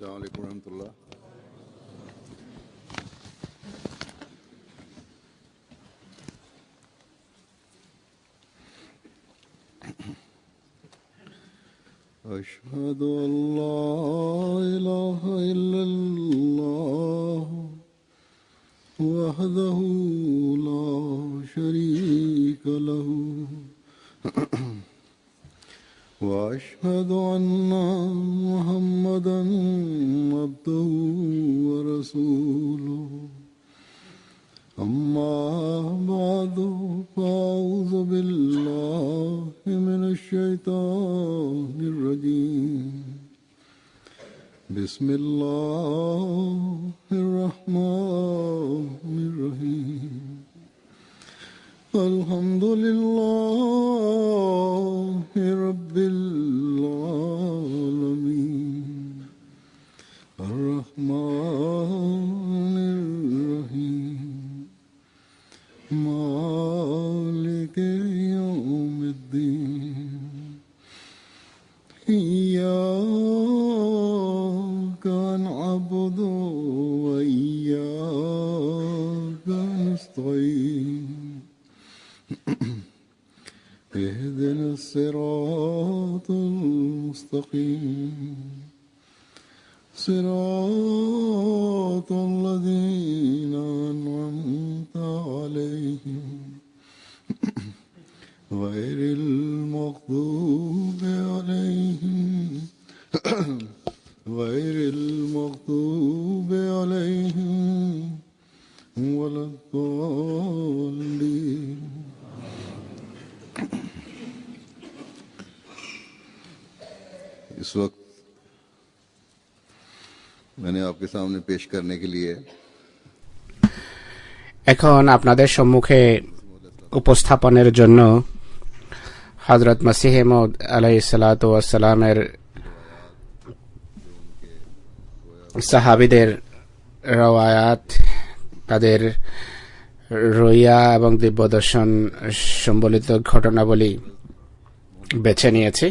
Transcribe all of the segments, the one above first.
अस्सलाम वालेकुम रहमतुल्लाह। अशहदु अल्ला इलाहा इल्लल्लाह वहदहु ला शरीका लहू وأشهد أن محمدا عبده ورسوله أما بعد فأعوذ بالله من الشيطان الرجيم بسم الله الرحمن الرحيم الحمد لله رب العالمين الرحمن الرحيم مالك يوم الدين إياك نعبد وإياك نستعين اهدنا الصراط المستقيم صراط الذين أنعمت عليهم غير المغضوب عليهم ولا الضالين। इस वक्त मैंने आपके सामने पेश करने के लिए এখন আপনাদের সম্মুখে উপস্থাপনের জন্য হযরত মসিহ মউদ আলাইহিস সালাতু ওয়াস সালামের সাহাবীদের রওয়ায়াত, তাদের রুইয়া এবং দিব্যদর্শন সম্বলিত ঘটনাবলী বেছে নিয়েছি।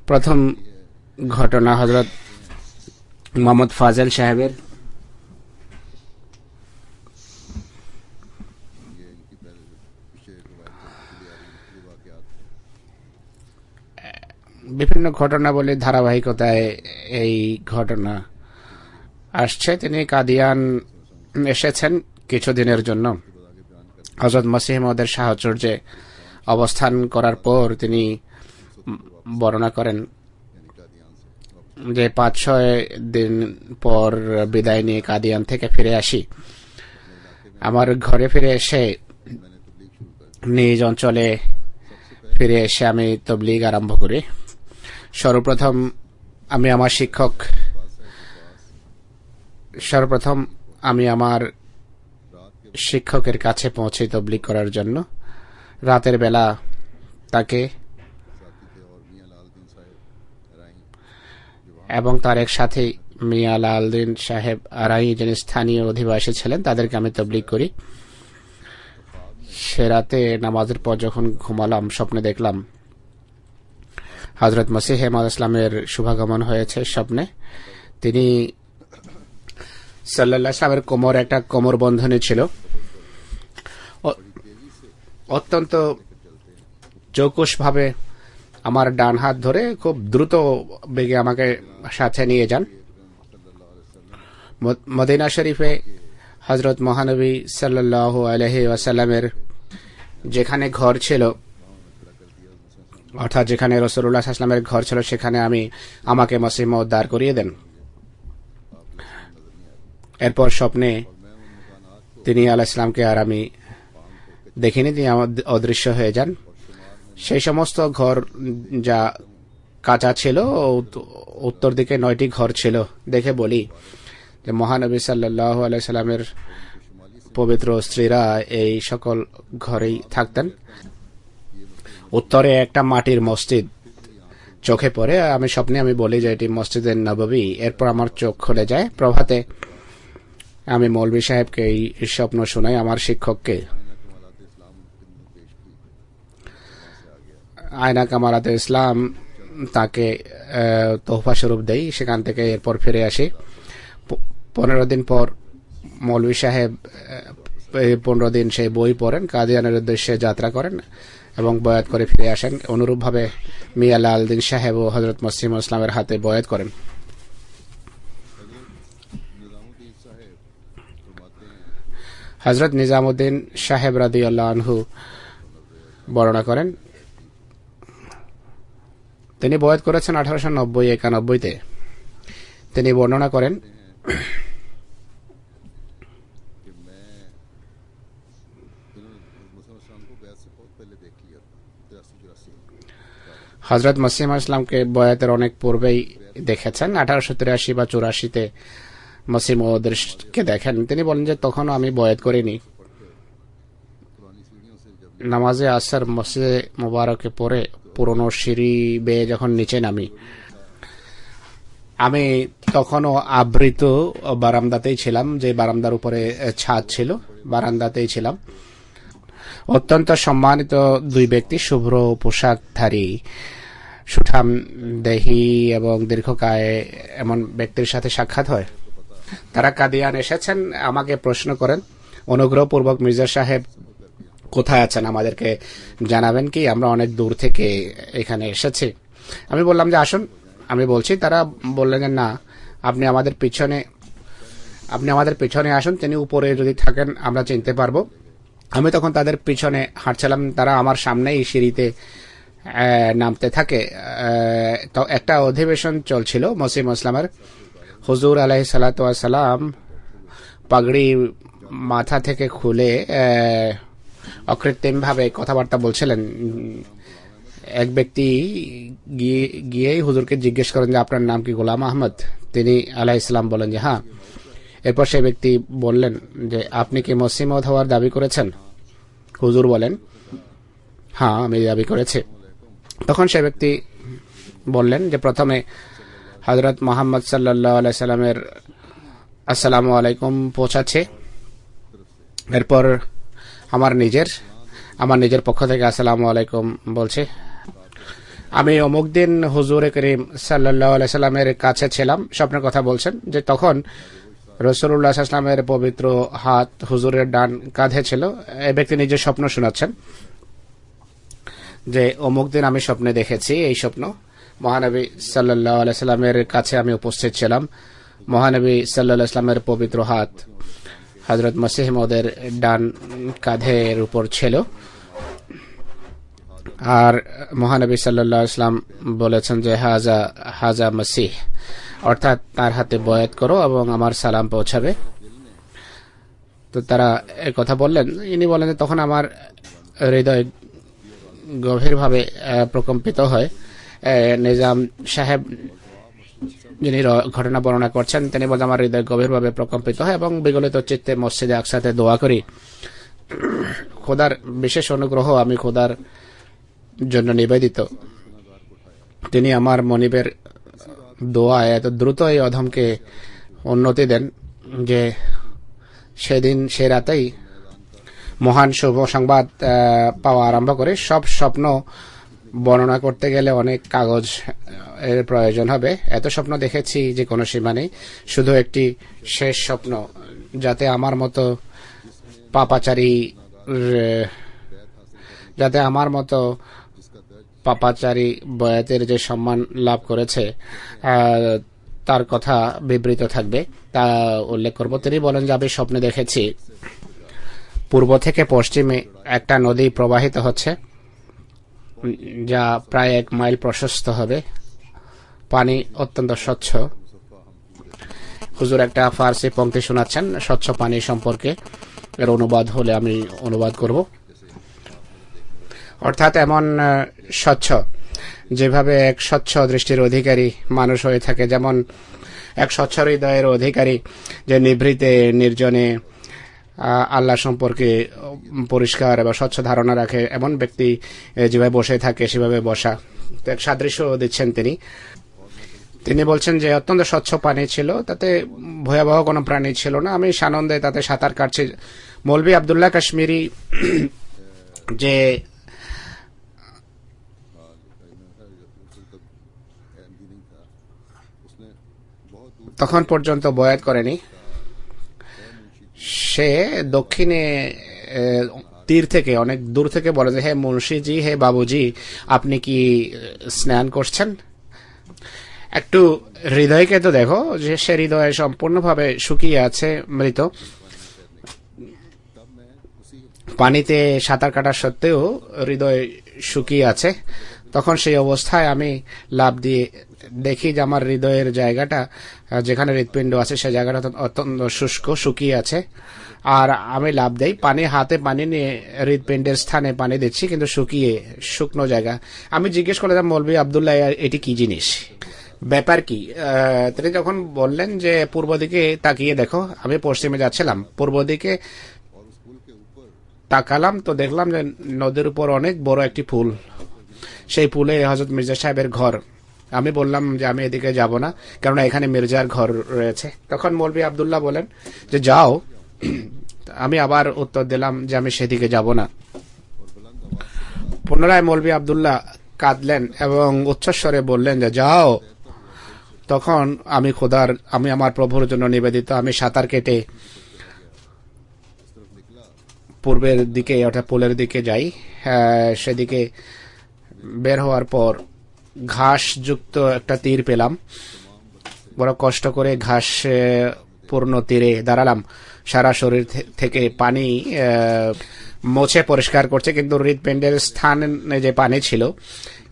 প্রথম ঘটনা হযরত মোহাম্মদ ফাজল সাহেবের। বিভিন্ন ঘটনাবলীর ধারাবাহিকতায় এই ঘটনা আসছে। তিনি কাদিয়ান এসেছেন কিছুদিনের জন্য। হযরত মসিহ মউদের সাহচর্যে অবস্থান করার পর তিনি বর্ণনা করেন যে 5-6 দিন পর বিদায় নিয়ে কাদিয়ান থেকে ফিরে আসি। আমার ঘরে ফিরে এসে নিজ অঞ্চলে ফিরে এসে আমি তাবলীগ আরম্ভ করি। সর্বপ্রথম আমি আমার শিক্ষকের কাছে পৌঁছে তাবলীগ করার জন্য। রাতের বেলা তাকে এবং তার এক সাথী মিয়া লালদিন সাহেব আরাই, যিনি স্থানীয় অধিবাসী ছিলেন, তাদেরকে আমি তাবলীগ করি। সে রাতে নামাজের পর যখন ঘুমালাম, স্বপ্নে দেখলাম হযরত মসিহ মউদ ইসলামের শুভাগমন হয়েছে। স্বপ্নে তিনি সাল্লাল্লাহু আলাইহি ওয়াসাল্লামের কোমর একটা কোমর বন্ধনী ছিল। অত্যন্ত চৌকস ভাবে আমার ডান হাত ধরে খুব দ্রুত বেগে আমাকে সাথে নিয়ে যান। মদিনা শরীফে হযরত মহানবী সাল্লাল্লাহু আলাইহি ওয়াসাল্লামের যেখানে ঘর ছিল, অর্থাৎ যেখানে রাসূলুল্লাহ সাল্লাল্লাহু আলাইহি ওয়াসাল্লামের ঘর ছিল, সেখানে আমাকে মসিহ মউদ দাঁড় করিয়ে দেন। এরপর স্বপ্নে তিনি আলাইহিস সালামকে আর আমি দেখিনি, তিনি অদৃশ্য হয়ে যান। সেই সমস্ত ঘর যা কাঁচা ছিল, উত্তর দিকে 9টি ঘর ছিল। দেখে বলি যে মহানবী সাল্লাল্লাহু আলাইহি সাল্লামের পবিত্র স্ত্রীরা এই সকল ঘরেই থাকতেন। উত্তরে একটা মাটির মসজিদ চোখে পড়ে। স্বপ্নে আমি বলি যে এটি মসজিদে নববী। এরপর আমার চোখ খুলে যায়। প্রভাতে আমি মৌলভী সাহেবকে এই স্বপ্ন শোনাই, আমার শিক্ষককে। আয়না কামালাতে ইসলাম তাকে তোহফা স্বরূপ দেই। সেখান থেকে এরপর ফিরে আসি। 15 দিন পর মৌলভী সাহেব 15 দিন সেই বই পড়েন, কাদিয়ানের উদ্দেশ্যে যাত্রা করেন এবং বয়াত করে ফিরে আসেন। অনুরূপভাবে মিয়া লাল দিন সাহেব ও হজরত মসিহ ইসলামের হাতে বয়াত করেন। হজরত নিজামুদ্দিন সাহেব রাদিয়াল্লাহু আনহু বর্ণনা করেন, তিনি বয়াত করেছেন 1890-91-তে। তিনি বর্ণনা করেন, হজরত মসিহ ইসলামকে বয়াতের অনেক পূর্বেই দেখেছেন। 1883 বা 84-তে মসিহ মউদকে দেখেন। তিনি বলেন যে তখনও আমি বয়াত করিনি। নামাজে আসর মসজিদে মুবারকে পড়ে পুরনো সিঁড়ি বেয়ে যখন নিচে নামি, আমি তখনও আবৃত বারান্দাতেই ছিলাম, যে বারান্দার উপরে ছাদ ছিল, বারান্দাতেই ছিলাম। অত্যন্ত সম্মানিত দুই ব্যক্তি, শুভ্র পোশাকধারী, সুঠাম দেহি এবং দীর্ঘকায় এমন ব্যক্তির সাথে সাক্ষাৎ হয়। তারা কাদিয়ান এসেছেন। আমাকে প্রশ্ন করেন, অনুগ্রহপূর্বক মির্জা সাহেব কোথায় আছেন, আমাদেরকে জানাবেন কি? আমরা অনেক দূর থেকে এখানে এসেছি। আমি বললাম যে আসুন, আমি বলছি। তারা বললেন যে না, আপনি আমাদের পিছনে আসুন, তিনি উপরে যদি থাকেন আমরা চিনতে পারবো। আমি তখন তাদের পিছনে হাঁটছিলাম, তারা আমার সামনেই সিঁড়িতে নামতে থাকে। তো একটা অধিবেশন চলছিল মসিহ ইসলামের। হুজুর আলাইহিস সালাতু ওয়াস সালাম পাগড়ি মাথা থেকে খুলে অকৃত্রিম ভাবে কথাবার্তা বলছিলেন। এক ব্যক্তি গিয়েই হুজুরকে জিজ্ঞেস করেন যে আপনার নাম কি গোলাম আহমদ? তিনি আলাইহিস সালাম বলেন যে হ্যাঁ। এরপর সেই ব্যক্তি বললেন যে আপনি কি মসিহ মউদ হওয়ার দাবি করেছেন? হুজুর বলেন হ্যাঁ, আমি দাবি করেছি। তখন সেই ব্যক্তি বললেন যে প্রথমে হযরত মুহাম্মদ সাল্লাল্লাহু আলাইহি সাল্লামের আসসালামু আলাইকুম পৌঁছাচ্ছে, এরপর আমার নিজের পক্ষ থেকে আসসালামু আলাইকুম বলছে। আমি অমুক দিন হুজুর করিম সাল্লাল্লাহু আলাইহি সাল্লামের কাছে ছিলাম, স্বপ্নের কথা বলছেন, যে তখন রাসূলুল্লাহ সাল্লাল্লাহু আলাইহি সাল্লামের পবিত্র হাত হুজুরের ডান কাঁধে ছিল। এই ব্যক্তি নিজের স্বপ্ন শোনাচ্ছেন যে অমুক দিন আমি স্বপ্নে দেখেছি এই স্বপ্ন, মহানবী সাল্লাল্লাহু আলাইহি সাল্লামের কাছে আমি উপস্থিত ছিলাম, মহানবী সাল্লাল্লাহু আলাইহি সাল্লামের পবিত্র হাত হযরত মসিহ মউদের ডান কাঁধের উপর ছিল, আর মহানবী সাল্লাল্লাহু আলাইহি সাল্লাম বলেছেন যে হাজা মসিহ, অর্থাৎ তার হাতে বয়াত করো এবং আমার সালাম পৌঁছাবে। তো তারা এই কথা বললেন। ইনি বলেন যে তখন আমার হৃদয় গভীরভাবে প্রকম্পিত হয়। নিজাম সাহেব যিনি ঘটনা বর্ণনা করছেন, তিনি বলেন আমার হৃদয় গভীরভাবে প্রকম্পিত হয় এবং বিগলিত চিত্তে মসজিদে আকসাতে দোয়া করি। খোদার বিশেষ অনুগ্রহ, আমি খোদার জন্য নিবেদিত। তিনি আমার মনিবের দোয়ায় এত দ্রুত এই অধমকে উন্নতি দেন যে সেদিন সে রাতেই মহান শুভ সংবাদ পাওয়া আরম্ভ করে। সব স্বপ্ন বর্ণনা করতে গেলে অনেক কাগজ এর প্রয়োজন হবে। এত স্বপ্ন দেখেছি যে কোনো সীমা নেই। শুধু একটি শেষ স্বপ্ন, যাতে আমার মতো পাপাচারী বয়াতের যে সম্মান লাভ করেছে তার কথা বিবৃত থাকবে, তা উল্লেখ করব। তিনি বলেন যে আমি স্বপ্নে দেখেছি পূর্ব থেকে পশ্চিমে একটা নদী প্রবাহিত হচ্ছে, যা প্রায় 1 মাইল প্রশস্ত হবে। পানি অত্যন্ত স্বচ্ছ। হুজুর একটা ফার্সি পংক্তি শোনাচ্ছেন স্বচ্ছ পানি সম্পর্কে। এর অনুবাদ হলে আমি অনুবাদ করব। অর্থাৎ এমন স্বচ্ছ, যেভাবে এক স্বচ্ছ দৃষ্টির অধিকারী মানুষ হয়ে থাকে, যেমন এক স্বচ্ছ হৃদয়ের অধিকারী যে নিভৃতে নির্জনে আল্লাহ সম্পর্কে পরিষ্কার এবং স্বচ্ছ ধারণা রাখে, এমন ব্যক্তি যেভাবে বসে থাকে সেভাবে বসা। এক সাদৃশ্য দিচ্ছেন তিনি বলছেন যে অত্যন্ত স্বচ্ছ পানি ছিল, তাতে ভয়াবহ কোনো প্রাণী ছিল না। আমি সানন্দে তাতে সাঁতার কাটছি। মৌলভী আব্দুল্লাহ কাশ্মীরি যে তখন পর্যন্ত বয়াত করেনি, সে দক্ষিণে তীর থেকে অনেক দূর থেকে বলে যে, হে মুন্সিজি, হে বাবুজি, আপনি কি স্নান করছেন? একটু হৃদয়কে তো দেখো, যে সে হৃদয়ে সম্পূর্ণভাবে শুকিয়ে আছে, মৃত। পানিতে সাঁতার কাটা সত্ত্বেও হৃদয় শুকিয়ে আছে। তখন সেই অবস্থায় আমি লাফ দিয়ে দেখি যে আমার হৃদয়ের জায়গাটা, যেখানে হৃৎপিণ্ড আছে, সেই জায়গাটা অত্যন্ত শুষ্ক, শুকিয়ে আছে। আর আমি লাফ দেই, হাতে পানি নিয়ে হৃৎপিণ্ডের স্থানে পানি দিচ্ছি, কিন্তু শুকনো জায়গা। আমি জিজ্ঞেস করলাম, মৌলভী আব্দুল্লাহ, এটি কি জিনিস, ব্যাপার কি? তিনি যখন বললেন যে পূর্ব দিকে তাকিয়ে দেখো, আমি পশ্চিমে যাচ্ছিলাম, পূর্ব দিকে তাকালাম তো দেখলাম যে নদীর উপর অনেক বড় একটি পুল, সেই পুলে হযরত মির্জা সাহেবের ঘর। আমি বললাম যে আমি এদিকে যাব না, কারণ এখানে মির্জার ঘর রয়েছে। তখন মৌলভী আব্দুল্লাহ বলেন যে যাও। আমি আবার উত্তর দিলাম যে আমি সেদিকে যাব না। পুনরায় মৌলভী আব্দুল্লাহ কাঁদলেন এবং উচ্চস্বরে বললেন যে যাও। তখন আমি আমার প্রভুর জন্য নিবেদিত, আমি সাঁতার কেটে পূর্বের দিকে, অর্থাৎ পুলের দিকে যাই। সেদিকে বের হওয়ার পর ঘাসযুক্ত একটা তীর পেলাম। বড় কষ্ট করে ঘাস পূর্ণ তীরে দাঁড়ালাম। সারা শরীর থেকে পানি মুছে পরিষ্কার করছে, কিন্তু হৃৎপিণ্ডের স্থানে যে পানি ছিল,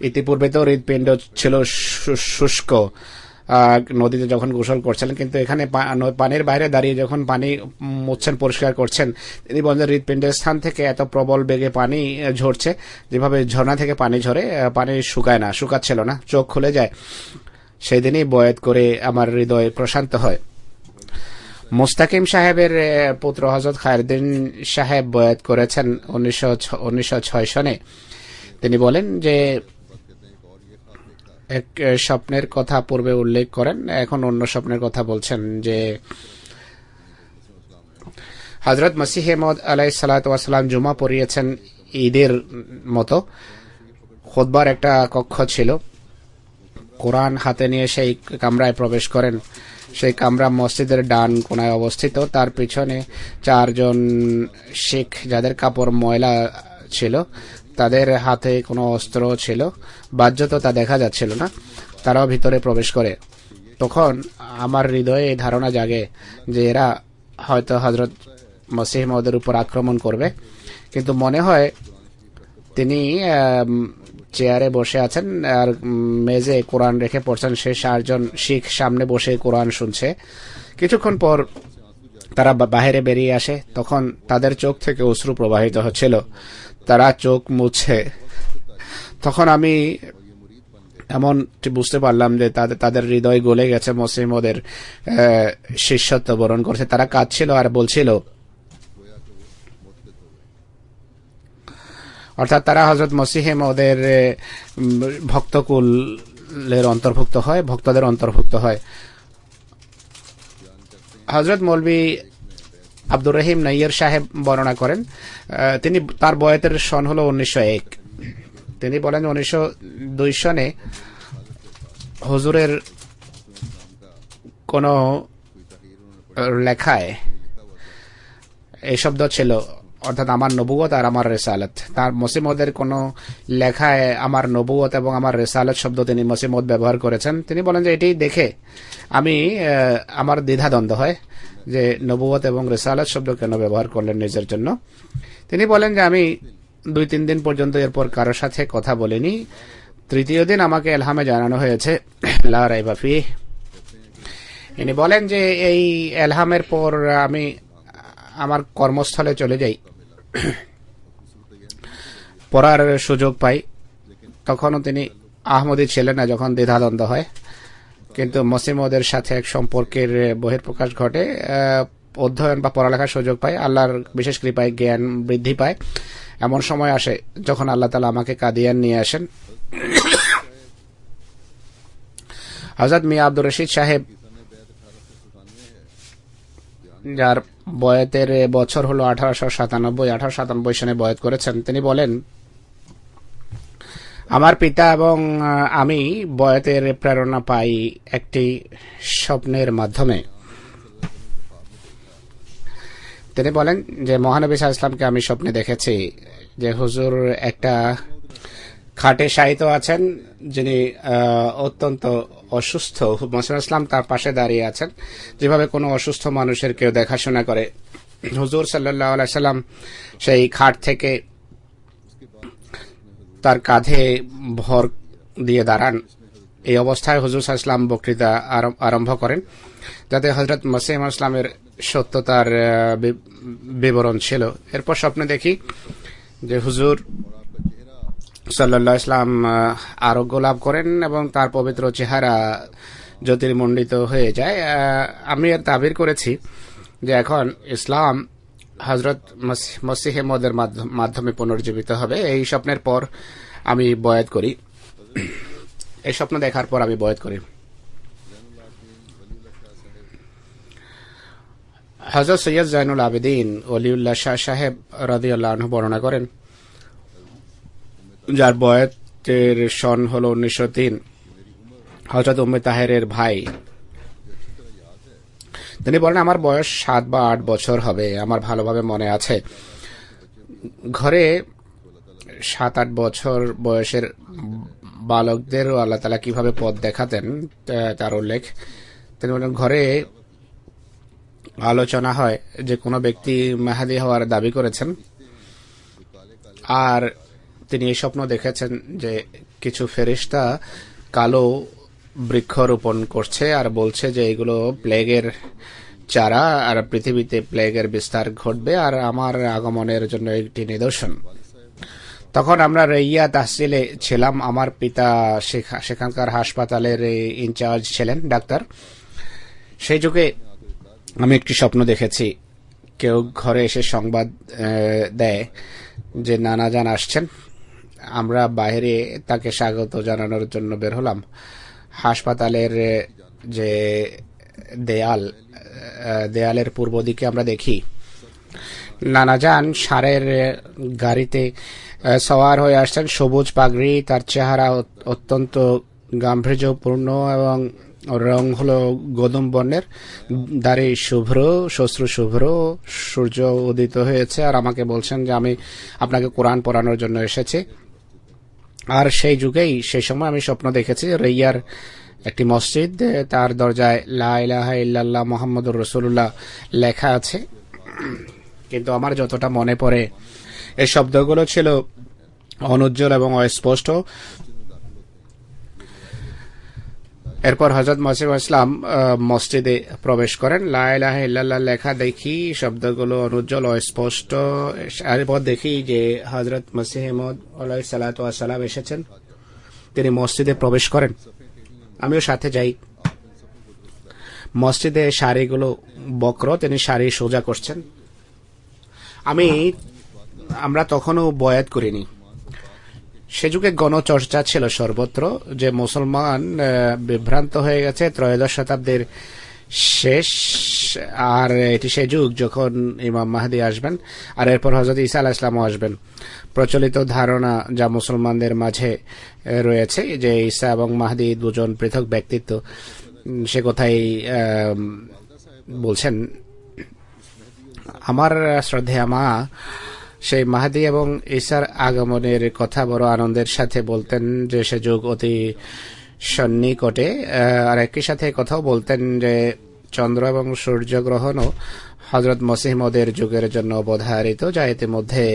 ইতিপূর্বে তো হৃৎপিণ্ড ছিল শুষ্ক, নদীতে যখন গোসল করছিলেন, কিন্তু এখানে পানির বাইরে দাঁড়িয়ে যখন পানি মুছছেন, পরিষ্কার করছেন, তিনি বলেন হৃৎপিণ্ডের স্থান থেকে এত প্রবল বেগে পানি ঝরছে, যেভাবে ঝর্ণা থেকে পানি ঝরে, পানি শুকাচ্ছিল না, চোখ খুলে যায়। সেদিনই বয়াত করে আমার হৃদয় প্রশান্ত হয়। মুস্তাকিম সাহেবের পুত্র হযরত খায়রুদ্দিন সাহেব বয়াত করেছেন 1906 সনে। তিনি বলেন যে এক স্বপ্নের কথা পূর্বে উল্লেখ করেন, এখন অন্য স্বপ্নের কথা বলছেন যে হযরত মসিহ মউদ আলাইহিস সালাতু ওয়াস সালাম জুমা পড়িয়েছেন ঈদের মতো। খুতবার একটা কক্ষ ছিল, কোরআন হাতে নিয়ে সেই কামরায় প্রবেশ করেন। সেই কামরা মসজিদের ডান কোনায় অবস্থিত। তার পিছনে 4 জন শিখ, যাদের কাপড় ময়লা ছিল, তাদের হাতে কোনো অস্ত্র ছিল, বাহ্যত তা দেখা যাচ্ছিল না, তারাও ভিতরে প্রবেশ করে। তখন আমার হৃদয়ে এই ধারণা জাগে যে এরা হয়তো হযরত মসিহ মউদের উপর আক্রমণ করবে। কিন্তু মনে হয় তিনি চেয়ারে বসে আছেন আর মেজে কোরআন রেখে পড়ছেন। সে 4 জন শিখ সামনে বসে কোরআন শুনছে। কিছুক্ষণ পর তারা বাইরে বেরিয়ে আসে। তখন তাদের চোখ থেকে অশ্রু প্রবাহিত হচ্ছিল, তারা চোখ মুছে। তখন আমি এমন বুঝতে পারলাম যে তাদের হৃদয় গলে গেছে, মসিহ মউদের শিষ্যত্ব বরণ করছে। তারা কাঁদছিল আর বলছিল, অর্থাৎ তারা হযরত মসিহ মউদের ভক্তকুলের অন্তর্ভুক্ত হয়, ভক্তদের অন্তর্ভুক্ত হয়। হযরত মৌলভী আব্দুর রহিম নাইয়ার সাহেব বর্ণনা করেন, তিনি তার বয়াতের সন হলো 1901। তিনি বলেন 1902 সনে হুজুরের কোন লেখায় এই শব্দ ছিল, অর্থাৎ আমার নবুয়ত আর আমার রিসালাত। তার মসিহ মউদের কোন লেখায় আমার নবুয়ত এবং আমার রিসালাত শব্দ তিনি মসিহ মউদ ব্যবহার করেছেন। তিনি বলেন যে এটি দেখে আমার দ্বিধাদ্বন্দ্ব হয় যে নবুয়ত এবং রিসালাত শব্দ কেন ব্যবহার করলেন নিজের জন্য। তিনি বলেন যে আমি 2-3 দিন পর্যন্ত এরপর কারোর সাথে কথা বলিনি। তৃতীয় দিন আমাকে এলহামে জানানো হয়েছে লা রাইবা ফিহ। ইনি বলেন যে এই এলহামের পর আমি আমার কর্মস্থলে চলে যাই, পড়ার সুযোগ পাই। তখনও তিনি আহমদী ছিলেন না যখন দ্বিধাদ্বন্দ্ব হয়, কিন্তু মসিহ মউদের সাথে এক সম্পর্কের বহিঃপ্রকাশ ঘটে, অধ্যয়ন বা পড়ালেখার সুযোগ পায়, আল্লাহর বিশেষ কৃপায় জ্ঞান বৃদ্ধি পায়। এমন সময় আসে যখন আল্লাহ তাআলা আমাকে কাদিয়ান নিয়ে আসেন। হযরত মিয়া আব্দুর রশিদ সাহেব, যার বয়াতের বছর হলো 1897 সনে বয়াত করেছেন, তিনি বলেন আমার পিতা এবং আমি বয়াতের প্রেরণা পাই একটি স্বপ্নের মাধ্যমে। তিনি বলেন যে মহানবী সাল্লাল্লাহু আলাইহি ওয়াসাল্লামকে আমি স্বপ্নে দেখেছি যে হুজুর একটা খাটে শায়িত আছেন, যিনি অত্যন্ত অসুস্থ। মুহাম্মদ ইসলাম তার পাশে দাঁড়িয়ে আছেন, যেভাবে কোনো অসুস্থ মানুষের কেউ দেখাশোনা করে। হুজুর সাল্লাল্লাহু আলাইহি সাল্লাম সেই খাট থেকে তার কাঁধে ভর দিয়ে দাঁড়ান। এই অবস্থায় হুজুর সাল্লাল্লাহু আলাইহি সাল্লাম বক্তৃতা আরম্ভ করেন, যাতে হযরত মসিহ ইসলামের সত্যতার বিবরণ ছিল। এরপর স্বপ্নে দেখি যে হুজুর সাল্লাল্লাহু আলাইহি সাল্লাম আরোগ্য লাভ করেন এবং তার পবিত্র চেহারা জ্যোতির্মণ্ডিত হয়ে যায়। আমি এর তাবির করেছি যে এখন ইসলাম হযরত মসিহ মউদের মাধ্যমে পুনর্জীবিত হবে। এই স্বপ্নের পর আমি বয়াত করি, এই স্বপ্ন দেখার পর আমি বয়াত করি। হযরত সৈয়দ জাইনুল আবেদিন ওলিউল্লাহ শাহ সাহেব রাদিয়াল্লাহু আনহু বর্ণনা করেন, যার বয়াতের সন হল 1903, হযরত উম্মে তাহেরের ভাই। তিনি বলেন আমার বয়স 7 বা 8 বছর হবে, আমার ভালোভাবে মনে আছে। ঘরে 7-8 বছর বয়সের বালকদেরও আল্লাহ তাআলা কিভাবে পথ দেখাতেন তার উল্লেখ। তিনি বলেন ঘরে আলোচনা হয় যে কোনো ব্যক্তি মেহাদী হওয়ার দাবি করেছেন, আর তিনি এই স্বপ্ন দেখেছেন যে কিছু ফেরেশতা কালো বৃক্ষরোপণ করছে আর বলছে যে এগুলো প্লেগের চারা, আর পৃথিবীতে প্লেগের বিস্তার ঘটবে আর আমার আগমনের জন্য একটি নিদর্শন। তখন আমরা রেইয়া তাহসিলে ছিলাম। আমার পিতা সেখানকার হাসপাতালের ইনচার্জ ছিলেন, ডাক্তার। সেই যুগে আমি একটি স্বপ্ন দেখেছি, কেউ ঘরে এসে সংবাদ দেয় যে নানাজান আসছেন। আমরা বাইরে তাকে স্বাগত জানানোর জন্য বের হলাম। হাসপাতালের যে দেয়ালের পূর্ব দিকে আমরা দেখি নানাজান ষাঁড়ের গাড়িতে সওয়ার হয়ে আসছেন, সবুজ পাগড়ি, তার চেহারা অত্যন্ত গাম্ভীর্যপূর্ণ এবং রং হলো গোধূম বর্ণের, দাড়ি শুভ্র, শ্বশ্রু শুভ্র, সূর্য উদিত হয়েছে, আর আমাকে বলছেন যে আমি আপনাকে কোরআন পড়ানোর জন্য এসেছি। আর সেই সময় আমি স্বপ্ন দেখেছি রেইয়ার একটি মসজিদ, তার দরজায় লা ইলাহা ইল্লাল্লাহ মুহাম্মাদুর রাসূলুল্লাহ লেখা আছে, কিন্তু আমার যতটা মনে পড়ে এই শব্দগুলো ছিল অনুজ্জ্বল এবং অস্পষ্ট। এরপর হযরত মসিহ ইসলাম মসজিদে প্রবেশ করেন, লা ইলাহা ইল্লাল্লাহ লেখা দেখি, শব্দগুলো অনুজ্জ্বল অস্পষ্ট। এরপর দেখি যে হযরত মসিহ মউদ আলাইহিস সালাতু ওয়াস সালাম এসেছেন, তিনি মসজিদে প্রবেশ করেন, আমিও সাথে যাই। মসজিদে সারিগুলো বক্র, তিনি সারি সোজা করছেন। আমরা তখনও বয়াত করিনি। সে যুগে গণচর্চা ছিল সর্বত্র যে মুসলমান বিভ্রান্ত হয়ে গেছে, 13 শতাব্দীর শেষ, আর এটি সে যুগ যখন ইমাম মাহদী আসবেন আর এরপর হযরত ঈসা আলাইহিস সালামও আসবেন। প্রচলিত ধারণা যা মুসলমানদের মাঝে রয়েছে যে ঈসা এবং মাহদী দুজন পৃথক ব্যক্তিত্ব, সে কথাই বলছেন। আমার শ্রদ্ধেয়া মা সেই মাহদী এবং ঈসার আগমনের কথা বড় আনন্দের সাথে বলতেন যে সে যুগ অতি সন্নিকটে, আর একই সাথে কথাও বলতেন যে চন্দ্র এবং সূর্যগ্রহণও হযরত মসিহ মউদের যুগের জন্য অবধারিত, যা ইতিমধ্যে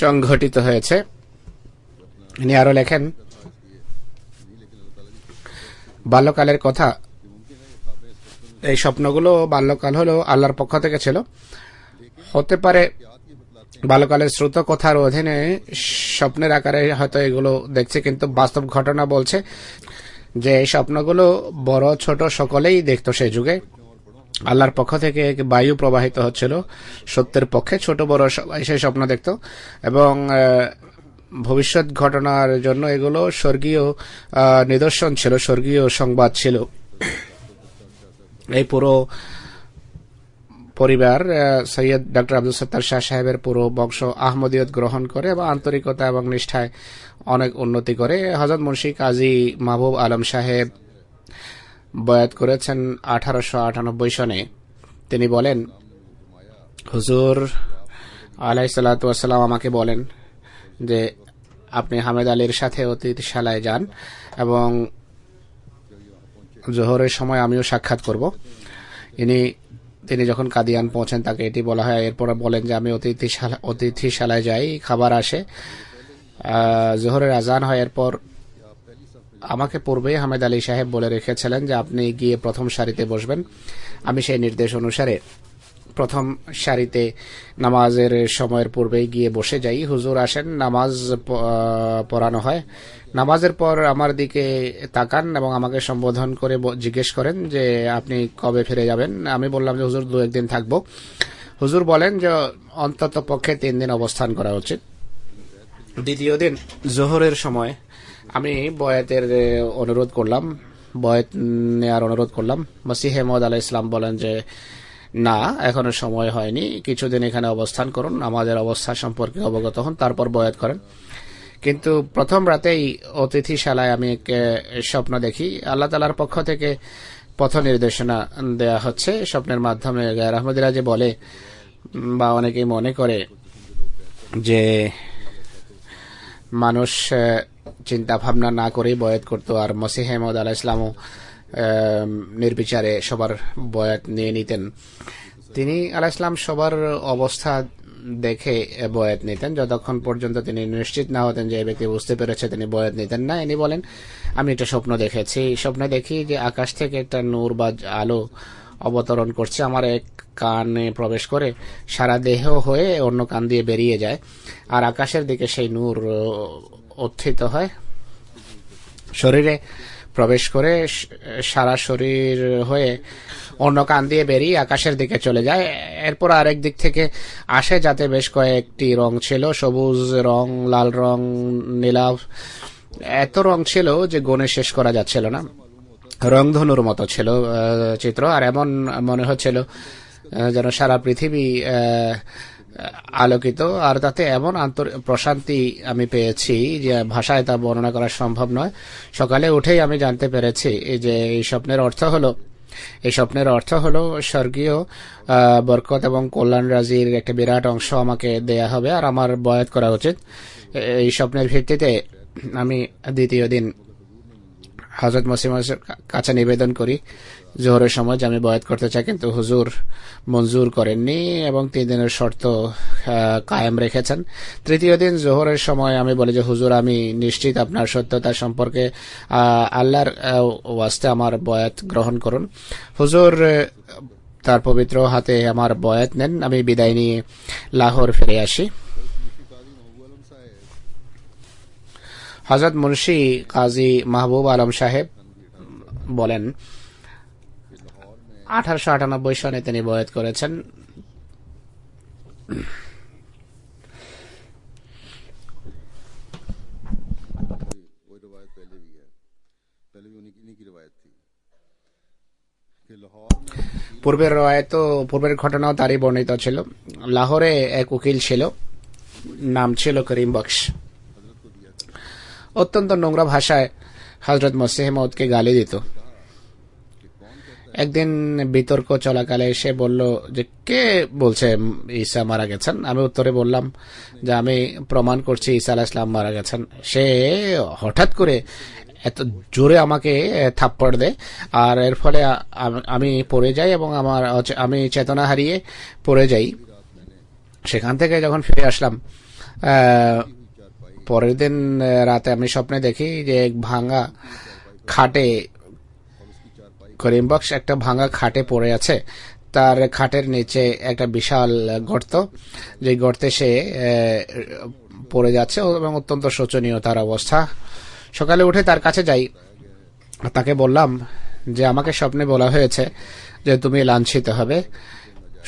সংঘটিত হয়েছে। ইনি আরো লেখেন, বাল্যকালের কথা, এই স্বপ্নগুলো বাল্যকাল হলো আল্লাহর পক্ষ থেকে ছিল। হতে পারে বাল্যকালের শ্রুত কথার অধীনে স্বপ্নের আকারে হয়তো এগুলো দেখছে, কিন্তু বাস্তব ঘটনা বলছে যে এই স্বপ্নগুলো বড় ছোট সকলেই দেখতো। সেই যুগে আল্লাহর পক্ষ থেকে বায়ু প্রবাহিত হচ্ছিল, সত্যের পক্ষে ছোট বড় সবাই সেই স্বপ্ন দেখত, এবং ভবিষ্যৎ ঘটনার জন্য এগুলো স্বর্গীয় নিদর্শন ছিল, স্বর্গীয় সংবাদ ছিল। এই পুরো পরিবার সৈয়দ ডক্টর আব্দুল সত্তার শাহ সাহেবের পুরো বংশ আহমদিয়ত গ্রহণ করে এবং আন্তরিকতা এবং নিষ্ঠায় অনেক উন্নতি করে। হযরত মুন্সি কাজী মাহবুব আলম সাহেব বয়াত করেছেন 1898 সনে। তিনি বলেন, হুজুর আলাইহিসসালাতু ওয়াসসালাম আমাকে বলেন যে আপনি হামেদ আলীর সাথে অতিথিশালায় যান এবং জোহরের সময় আমিও সাক্ষাৎ করব। তিনি যখন কাদিয়ান পৌঁছেন তাকে এটি বলা হয়। এরপর বলেন যে আমি অতিথিশালায় যাই, খাবার আসে, জোহরের আজান হয়। এরপর আমাকে পূর্বেই হামেদ আলী সাহেব বলে রেখেছিলেন যে আপনি গিয়ে প্রথম সারিতে বসবেন। আমি সেই নির্দেশ অনুসারে প্রথম সারিতে নামাজের সময়ের পূর্বেই গিয়ে বসে যাই। হুজুর আসেন, নামাজ পড়ানো হয়। নামাজের পর আমার দিকে তাকান এবং আমাকে সম্বোধন করে জিজ্ঞেস করেন যে আপনি কবে ফিরে যাবেন। আমি বললাম যে হুজুর 2-1 দিন থাকবো। হুজুর বলেন যে অন্তত পক্ষে 3 দিন অবস্থান করা উচিত। দ্বিতীয় দিন জোহরের সময় আমি বয়াতের অনুরোধ করলাম, বয়াত নেওয়ার অনুরোধ করলাম। মসিহ মওউদ আলাইহিস সালাম বলেন যে না, এখনো সময় হয়নি, কিছুদিন এখানে অবস্থান করুন, আমাদের অবস্থা সম্পর্কে অবগত হন, তারপর বয়াত করেন। কিন্তু প্রথম রাতেই অতিথিশালায় আমি স্বপ্ন দেখি। আল্লাহ তাআলার পক্ষ থেকে পথ নির্দেশনা দেয়া হচ্ছে স্বপ্নের মাধ্যমে। গায়র আহমদিরা যে বলে বা অনেকেই মনে করে যে মানুষ চিন্তা ভাবনা না করেই বয়াত করতো, আর মসিহ মওউদ আলাইহিস সালামও নির্বিচারে সবার বয়াত নিয়ে নিতেন। তিনি আলাইহিস সালাম সবার অবস্থা দেখে বয়াত নিতেন। যতক্ষণ পর্যন্ত তিনি নিশ্চিত না হতেন যে এই ব্যক্তি বুঝতে পেরেছে, তিনি বয়াত নিতেন না। ইনি বলেন, আমি একটা স্বপ্ন দেখেছি। স্বপ্নে দেখি যে আকাশ থেকে একটা নূর বা আলো অবতরণ করছে, আমার এক কানে প্রবেশ করে সারা দেহ হয়ে অন্য কান দিয়ে বেরিয়ে যায়, আর আকাশের দিকে সেই নূর উত্থিত হয়, শরীরে প্রবেশ করে সারা শরীর হয়ে অন্য কান দিয়ে বেরিয়ে আকাশের দিকে চলে যায়। এরপর আরেক দিক থেকে আসে, যাতে বেশ কয়েকটি রং ছিল, সবুজ রং, লাল রং, নীলাভ, এত রং ছিল যে গণে শেষ করা যাচ্ছিল না। রংধনুর মতো ছিল চিত্র, আর এমন মনে হচ্ছিল যেন সারা পৃথিবী আলোকিত। আর তাতে এমন প্রশান্তি আমি পেয়েছি যে ভাষায় তা বর্ণনা করা সম্ভব নয়। সকালে উঠেই আমি জানতে পেরেছি যে এই স্বপ্নের অর্থ হলো স্বর্গীয় বরকত এবং কল্যাণ রাজির একটা বিরাট অংশ আমাকে দেয়া হবে, আর আমার বয়াত করা উচিত। এই স্বপ্নের ভিত্তিতে আমি দ্বিতীয় দিন হযরত মসিহের কাছে নিবেদন করি জোহরের সময় যে আমি বয়াত করতে চাই, কিন্তু হুজুর মঞ্জুর করেননি এবং 3 দিনের শর্ত কায়েম রেখেছেন। তৃতীয় দিন জোহরের সময় আমি বলি যে হুজুর, আমি নিশ্চিত আপনার সত্যতা সম্পর্কে, আল্লাহর ওয়াস্তে আমার বয়াত গ্রহণ করুন। হুজুর তার পবিত্র হাতে আমার বয়াত নেন। আমি বিদায় নিয়ে লাহোর ফিরে আসি। হযরত মুন্সি কাজী মাহবুব আলম সাহেব বলেন 1898 সনে তিনি বয়াত করেছেন। পূর্বের ঘটনাও তারই বর্ণিত ছিল। লাহোরে এক উকিল ছিল, নাম ছিল করিম বক্স। অত্যন্ত নোংরা ভাষায় হযরত মসিহ মওউদকে গালি দিত। একদিন বিতর্ক চলাকালে সে বলল যে কে বলছে ঈসা মারা গেছেন। আমি উত্তরে বললাম যে আমি প্রমাণ করছি ঈসা আলাইহিস সালাম মারা গেছেন। সে হঠাৎ করে এত জোরে আমাকে থাপ্পড় দেয়, আর এর ফলে আমি পড়ে যাই এবং আমি চেতনা হারিয়ে পড়ে যাই। সেখান থেকে যখন ফিরে আসলাম, পরের দিন রাতে আমি স্বপ্নে দেখি যে ভাঙা খাটে করিম বক্স একটা ভাঙা খাটে পড়ে আছে। তার খাটের নিচে একটা বিশাল গর্ত, যে গর্তে সে পড়ে যাচ্ছে এবং অত্যন্ত শোচনীয় তার অবস্থা। সকালে উঠে তার কাছে যাই, তাকে বললাম যে আমাকে স্বপ্নে বলা হয়েছে যে তুমি লাঞ্ছিত হবে।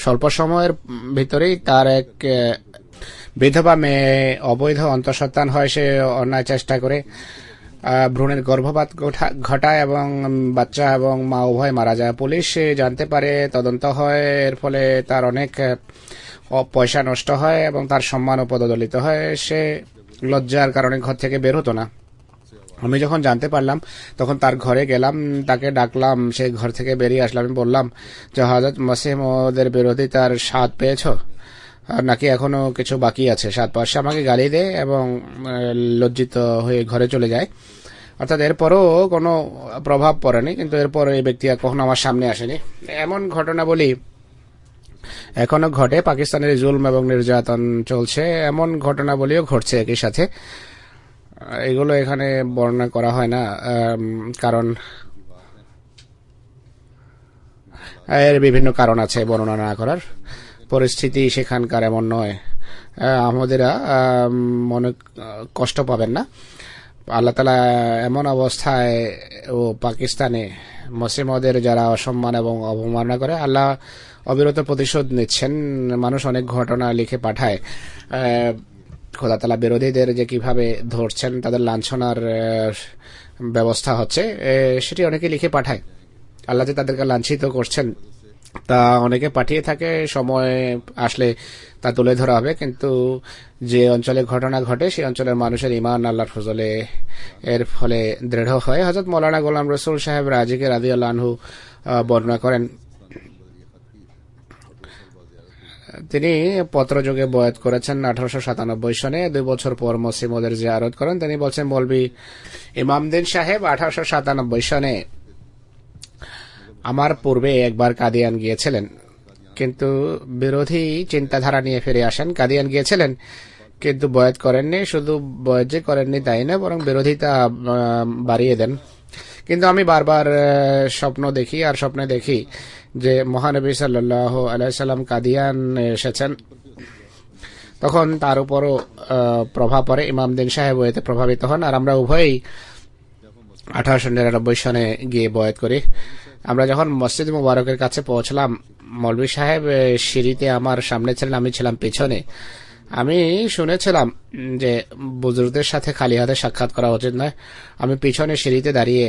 স্বল্প সময়ের ভিতরেই তার এক বিধবা মেয়ে অবৈধ অন্তঃসন্তান হয়, সে অন্যায় চেষ্টা করে ভ্রূণের গর্ভপাত ঘটায় এবং বাচ্চা এবং মা উভয় মারা যায়। পুলিশ জানতে পারে, তদন্ত হয়, এর ফলে তার অনেক পয়সা নষ্ট হয় এবং তার সম্মান পদদলিত হয়। সে লজ্জার কারণে ঘর থেকে বের হতো না। আমি যখন জানতে পারলাম তখন তার ঘরে গেলাম, তাকে ডাকলাম, সে ঘর থেকে বেরিয়ে আসলাম। আমি বললাম যে হযরত মসিহ মওউদের বিরোধিতার স্বাদ পেয়েছো নাকি এখনো কিছু বাকি আছে? স্বাদ পাওয়া। সে আমাকে গালি দেয় এবং লজ্জিত হয়ে ঘরে চলে যায়। অর্থাৎ এরপরও কোনো প্রভাব পড়েনি, কিন্তু এরপর এই ব্যক্তি কখনো আমার সামনে আসেনি। এমন ঘটনা বলি এখনো ঘটে। পাকিস্তানের জুলম এবং নির্যাতন চলছে, এমন ঘটনা বলিও ঘটছে একই সাথে। এগুলো এখানে বর্ণনা করা হয় না, কারণ এর বিভিন্ন কারণ আছে বর্ণনা না করার। পরিস্থিতি সেখানকার এমন নয়। আমাদেরা মনে কষ্ট পাবেন না। আল্লাহ তাআলা এমন অবস্থায় ও পাকিস্তানে মুসলিমদের যারা অসম্মান এবং অবমাননা করে, আল্লাহ অবিরত প্রতিশোধ নিচ্ছেন। মানুষ অনেক ঘটনা লিখে পাঠায় খোদা তাআলা বিরোধীদের যে কিভাবে ধরছেন, তাদের লাঞ্ছনার ব্যবস্থা হচ্ছে, সেটি অনেকে লিখে পাঠায়। আল্লাহ যে তাদেরকে লাঞ্ছিত করছেন তা অনেকে পাঠিয়ে থাকে। সময় আসলে তা তুলে ধরা হবে। কিন্তু যে অঞ্চলে ঘটনা ঘটে সেই অঞ্চলের মানুষের ঈমান আল্লাহর ফজলে এর ফলে দৃঢ় হয়। হযরত মাওলানা গোলাম রসুল সাহেব রাজিকে রাদিয়াল্লাহু আনহু বর্ণনা করেন, তিনি পত্রযোগে বয়াত করেছেন 1897 সনে। 2 বছর পর মুসলিমদের জিয়ারত করেন। তিনি বলছেন, মৌলভী ইমামউদ্দিন সাহেব 1897 সনে আমার পূর্বে একবার কাদিয়ান গিয়েছিলেন, কিন্তু বিরোধী চিন্তাধারা নিয়ে ফিরে আসেন। কাদিয়ান গিয়েছিলেন কিন্তু বয়াত করেননি। শুধু বয়াত যে করেননি তাই না, বরং বিরোধিতা বাড়িয়ে দেন। কিন্তু আমি বারবার স্বপ্ন দেখি, আর স্বপ্নে দেখি যে মহানবী সাল্লাল্লাহু আলাইহি সাল্লাম কাদিয়ান এসেছেন। তখন তার উপরও প্রভাব পড়ে। ইমামউদ্দিন সাহেব এতে প্রভাবিত হন, আর আমরা উভয়ই 1899 সনে গিয়ে বয়াত করি। আমরা যখন মসজিদ মুবারকের কাছে পৌঁছলাম, মৌলভী সাহেব সিঁড়িতে আমার সামনে ছিলেন, আমি ছিলাম পিছনে। আমি শুনেছিলাম যে বুজুর্গদের সাথে খালি হাতে সাক্ষাৎ করা উচিত নয়। আমি পিছনে সিঁড়িতে দাঁড়িয়ে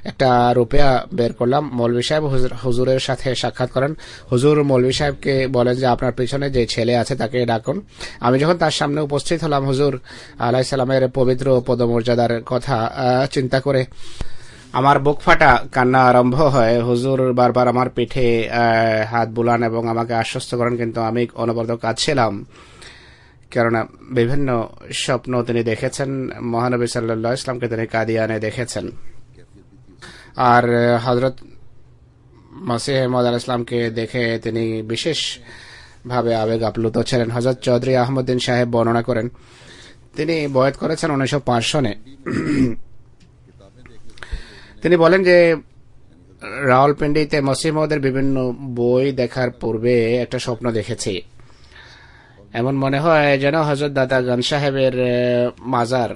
একটা রুপিয়া বের করলাম। মৌলভী সাহেব হুজুরের সাথে সাক্ষাৎ করেন। হুজুর মৌলভী সাহেবকে বলেন যে আপনার পিছনে যে ছেলে আছে তাকে ডাকুন। আমি যখন তার সামনে উপস্থিত হলাম, হুজুর আলাইহিস সালামের পবিত্র পদমর্যাদার কথা চিন্তা করে আমার বুক ফাটা কান্না আরম্ভ হয়। হুজুর বারবার আমার পিঠে হাত বুলান এবং আমাকে আশ্বস্ত করেন, কিন্তু আমি অনবরত কাঁদছিলাম, কেননা বিভিন্ন স্বপ্ন তিনি দেখেছেন। মহানবী সাল্লাল্লাহু আলাইহি ওয়াসাল্লামকে তিনি কাদিয়ানে দেখেছেন, আর হযরত মসিহ মাউউদ আলাইহিস সালামকে দেখে তিনি বিশেষ ভাবে আবেগ আপ্লুত ছিলেন। হযরত চৌধুরী আহমদ্দিন সাহেব বর্ণনা করেন, তিনি বয়াত করেছেন 1905 সনে। তিনি বলেন যে রাওয়ালপিন্ডিতে মসিহ মাউউদের বিভিন্ন বই দেখার পূর্বে একটা স্বপ্ন দেখেছি। এমন মনে হয় যেন হযরত দাদা গান সাহেবের মাজার।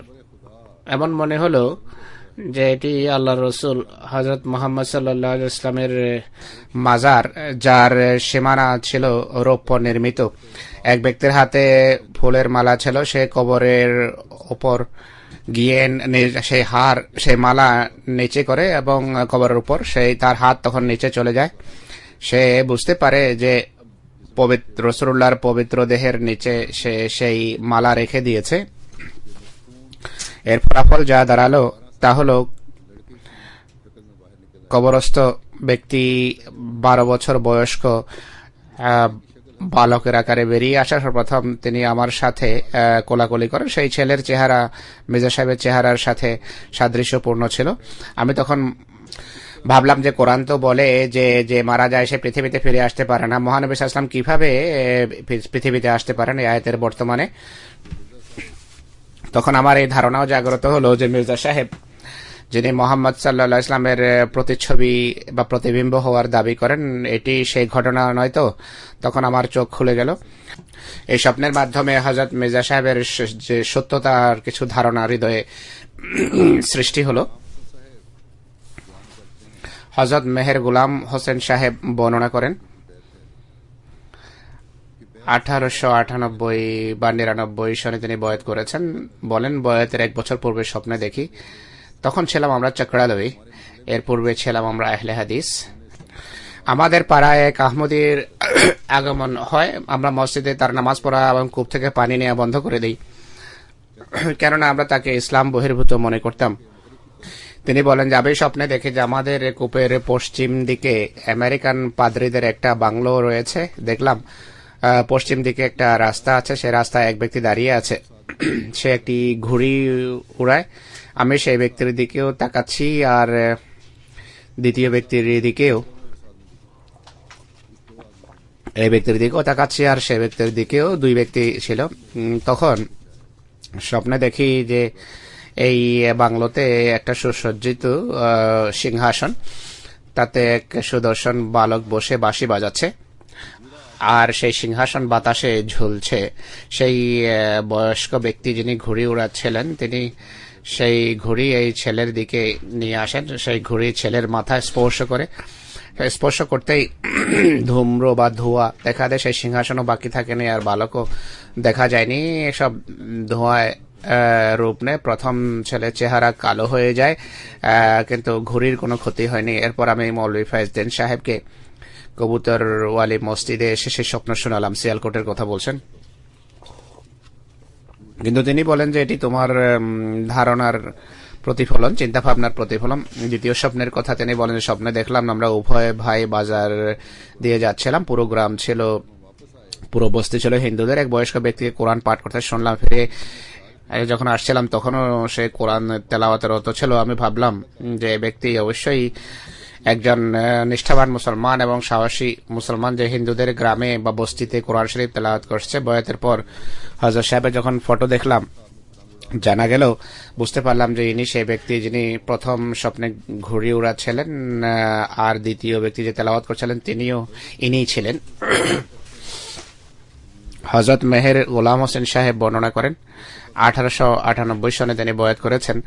এমন মনে হলো যে এটি আল্লাহর রসুল হযরত মুহাম্মদ সাল্লাল্লাহু আলাইহি ওয়াসাল্লামের মাজার, যার সীমানা ছিল রৌপ্য নির্মিত। এক ব্যক্তির হাতে ফুলের মালা ছিল। সে কবরের উপর গিয়ে সেই মালা নিচে করে এবং কবরের উপর তার হাত তখন নিচে চলে যায়। সে বুঝতে পারে যে পবিত্র রাসূলুল্লাহর পবিত্র দেহের নিচে সে সেই মালা রেখে দিয়েছে। এর ফলাফল যা দাঁড়ালো তা হলো কবরস্থ ব্যক্তি 12 বছর বয়স্ক বালকের আকারে বেরিয়ে আসা। সর্বপ্রথম তিনি আমার সাথে কোলাকুলি করেন। সেই ছেলের চেহারা মির্জা সাহেবের চেহারার সাথে সাদৃশ্যপূর্ণ ছিল। আমি তখন ভাবলাম যে কোরআন তো বলে যে যে মারা যায় সে পৃথিবীতে ফিরে আসতে পারে না, মহানবী সাল্লাল্লাহু আলাইহি ওয়াসাল্লাম কিভাবে পৃথিবীতে আসতে পারেন এই আয়াতের বর্তমানে। তখন আমার এই ধারণাও জাগ্রত হলো যে মির্জা সাহেব, যিনি মোহাম্মদ সাল্লাল্লাহু আলাইহি ওয়াসাল্লামের প্রতিচ্ছবি বা প্রতিবিম্ব হওয়ার দাবি করেন, এটি সেই ঘটনা নয় তো? তখন আমার চোখ খুলে গেল। এই স্বপ্নের মাধ্যমে হযরত মির্জা সাহেবের যে সত্যতার কিছু ধারণা হৃদয়ে সৃষ্টি হলো। হযরত মেহের গোলাম হোসেন সাহেব বর্ণনা করেন, 1898 বা 99 সনে তিনি বয়াত করেছেন। বলেন, বয়াতের 1 বছর পূর্বে স্বপ্নে দেখি তখন ছিলাম আমরা চক্রালবি, এর পূর্বে ছিলাম আমরা আহলে হাদিস। আমাদের পাড়ায় এক আহমদীর আগমন হয়, আমরা মসজিদে তার নামাজ পড়া এবং কূপ থেকে পানি নেওয়া বন্ধ করে দিই, কেননা আমরা তাকে ইসলাম বহির্ভূত মনে করতাম। তিনি বলেন যে আমি স্বপ্নে দেখি যে আমাদের কূপের পশ্চিম দিকে আমেরিকান পাদ্রীদের একটা বাংলো রয়েছে। দেখলাম পশ্চিম দিকে একটা রাস্তা আছে, সে রাস্তায় এক ব্যক্তি দাঁড়িয়ে আছে, সে একটি ঘুড়ি উড়ায়। আমি সেই ব্যক্তির দিকেও তাকাচ্ছি আর দ্বিতীয় ব্যক্তির দিকেও, এই ব্যক্তির দিকেও তাকাচ্ছি আর সে ব্যক্তির দিকেও, দুই ব্যক্তি ছিল। তখন স্বপ্নে দেখি যে এই বাংলোতে একটা সুসজ্জিত সিংহাসন, তাতে এক সুদর্শন বালক বসে বাঁশি বাজাচ্ছে আর সেই সিংহাসন বাতাসে ঝুলছে। সেই বয়স্ক ব্যক্তি যিনি ঘুড়ি উড়াচ্ছিলেন, তিনি সেই ঘুড়ি এই ছেলের দিকে নিয়ে আসেন। সেই ঘুড়ি ছেলের মাথায় স্পর্শ করতেই ধূম্র বা ধোঁয়া দেখা দেয়। সেই সিংহাসনও বাকি থাকেনি আর বালকও দেখা যায়নি, সব ধোঁয়ায় রূপ নেয়। প্রথম ছেলের চেহারা কালো হয়ে যায়, কিন্তু ঘুড়ির কোনো ক্ষতি হয়নি। এরপর আমি মৌলভী ফয়েজউদ্দিন সাহেবকে কবুতর ওয়ালি মসজিদে এসে সেই স্বপ্ন শোনালাম। সিয়ালকোটের কথা বলছেন, কিন্তু তিনি বলেন যে এটি তোমার ধারণার প্রতিফলন, চিন্তা ভাবনার প্রতিফলন। দ্বিতীয় স্বপ্নের কথা তিনি বলেন, স্বপ্নে দেখলাম আমরা উভয় ভাই বাজার দিয়ে যাচ্ছিলাম। পুরো গ্রাম ছিল, পুরো বস্তি ছিল হিন্দুদের। এক বয়স্ক ব্যক্তিকে কোরআন পাঠ করতে শুনলাম। ফিরে যখন আসছিলাম তখনও সে কোরআন তেলাওয়াতের রত ছিল। আমি ভাবলাম যে ব্যক্তি অবশ্যই একজন নিষ্ঠাবান মুসলমান এবং সাহসী মুসলমান, যে হিন্দুদের গ্রামে বা বস্তিতে কোরআন শরীফ তেলাওয়াত করছে। বয়াতের পর হযরত সাহেবের যখন ফটো দেখলাম, জানা গেল, বুঝতে পারলাম যে ইনি সেই ব্যক্তি যিনি প্রথম স্বপ্নে ঘুড়ি উড়াচ্ছিলেন আর দ্বিতীয় ব্যক্তি যে তেলাওয়াত করছিলেন তিনিও ইনিই ছিলেন। হযরত মেহের গোলাম হোসেন সাহেব বর্ণনা করেন 1898 সনে তিনি বয়াত করেছেন।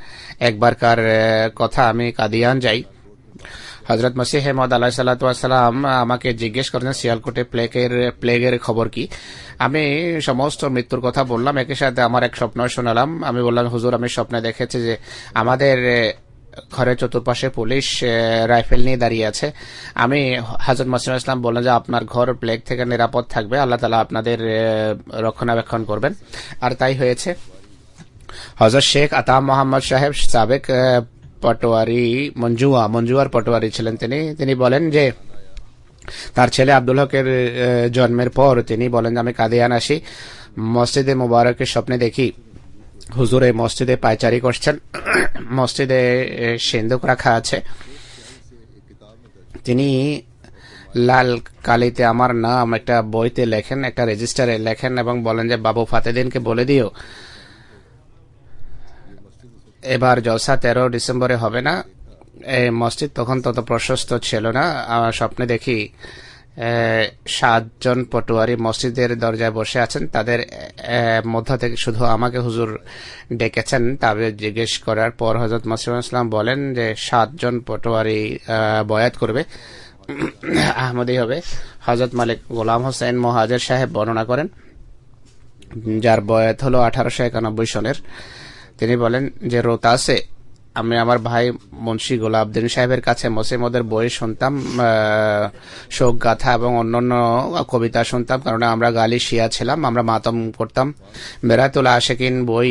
একবারকার কথা, আমি কাদিয়ান যাই। হযরত মসিহ মওউদ আলাইহিস সালাতু ওয়াস সালাম আমাকে জিজ্ঞেস করেন সিয়ালকোটে প্লেগের খবর কি। আমি সমস্ত মৃত্যুর কথা বললাম, একই সাথে আমার এক স্বপ্ন শোনালাম। আমি বললাম, হুজুর আমি স্বপ্নে দেখেছি যে আমাদের ঘরের চতুর্পাশে পুলিশ রাইফেল নিয়ে দাঁড়িয়ে আছে। আমি হযরত মসিহ ইসলাম বললেন যে আপনার ঘর প্লেগ থেকে নিরাপদ থাকবে, আল্লাহ তাআলা আপনাদের রক্ষণাবেক্ষণ করবেন। আর তাই হয়েছে। হযরত শেখ আতা মোহাম্মদ সাহেব সাবেক পটোয়ারি, মঞ্জুয়ার পটোয়ারি ছিলেন। তিনি বলেন যে তার ছেলে আব্দুল হকের জন্মের পর তিনি বলেন আমি কাদিয়ান আসি। মসজিদে মুবারকের স্বপ্নে দেখি হুজুর এই মসজিদে পায়চারি করছেন, মসজিদে সিন্দুক রাখা আছে। তিনি লাল কালিতে আমার নাম একটা বইতে লেখেন, একটা রেজিস্টারে লেখেন এবং বলেন যে বাবু ফাতেদিনকে বলে দিও এবার জলসা 13 ডিসেম্বরে হবে না। এই মসজিদ তখন তত প্রশস্ত ছিল না। আমার স্বপ্নে দেখি 7 জন পটোয়ারি মসজিদের দরজায় বসে আছেন। তাদের মধ্য থেকে শুধু আমাকে হুজুর ডেকেছেন। তবে জিজ্ঞেস করার পর হযরত মসিহ ইসলাম বলেন যে 7 জন পটোয়ারি বয়াত করবে, আহমদী হবে। হযরত মালিক গোলাম হোসেন মুহাজির সাহেব বর্ণনা করেন, যার বয়াত হলো 1891 সনের। তিনি বলেন যে রোতাসে আমি আমার ভাই মুন্সি গোলাবউদ্দিন সাহেবের কাছে মসিমদের বই শুনতাম, শোক গাথা এবং অন্যান্য কবিতা শুনতাম, কারণ আমরা গালি শিয়া ছিলাম। আমরা মাতম করতাম, বেরাতুল আশিকিন বই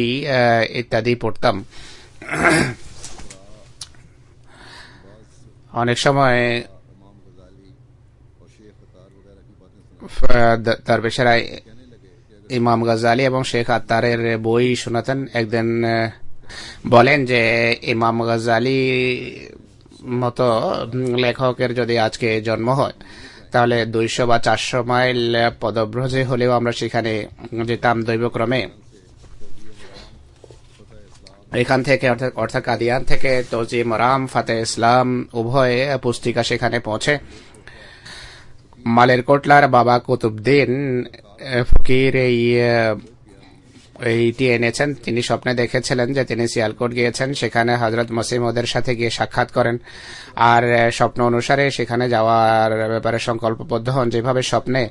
ইত্যাদি পড়তাম। অনেক সময় দরবেশেরা ইমাম গাজালি এবং শেখ আত্তারের বই শোনাতেন। একদিন বলেন যে ইমাম গাজালি মতো লেখকের যদি আজকে জন্ম হয় তাহলে 200 বা 400 মাইল পদব্রজে হলেও আমরা সেখানে যেতাম দৈবক্রমে। এখান থেকে অর্থাৎ কাদিয়ান থেকে তৌজিম রাম, ফাতে ইসলাম উভয় পুস্তিকা সেখানে পৌঁছে। মালের কোটলার বাবা কুতুবউদ্দিন ফকির এই এইটি এনেছেন। তিনি স্বপ্নে দেখেছিলেন যে তিনি সিয়ালকোট গিয়েছেন, সেখানে হযরত মসিহ মাউদের সাথে গিয়ে সাক্ষাৎ করেন আর স্বপ্ন অনুসারে সেখানে যাওয়ার ব্যাপারে সংকল্পবদ্ধ হন। যেভাবে স্বপ্নে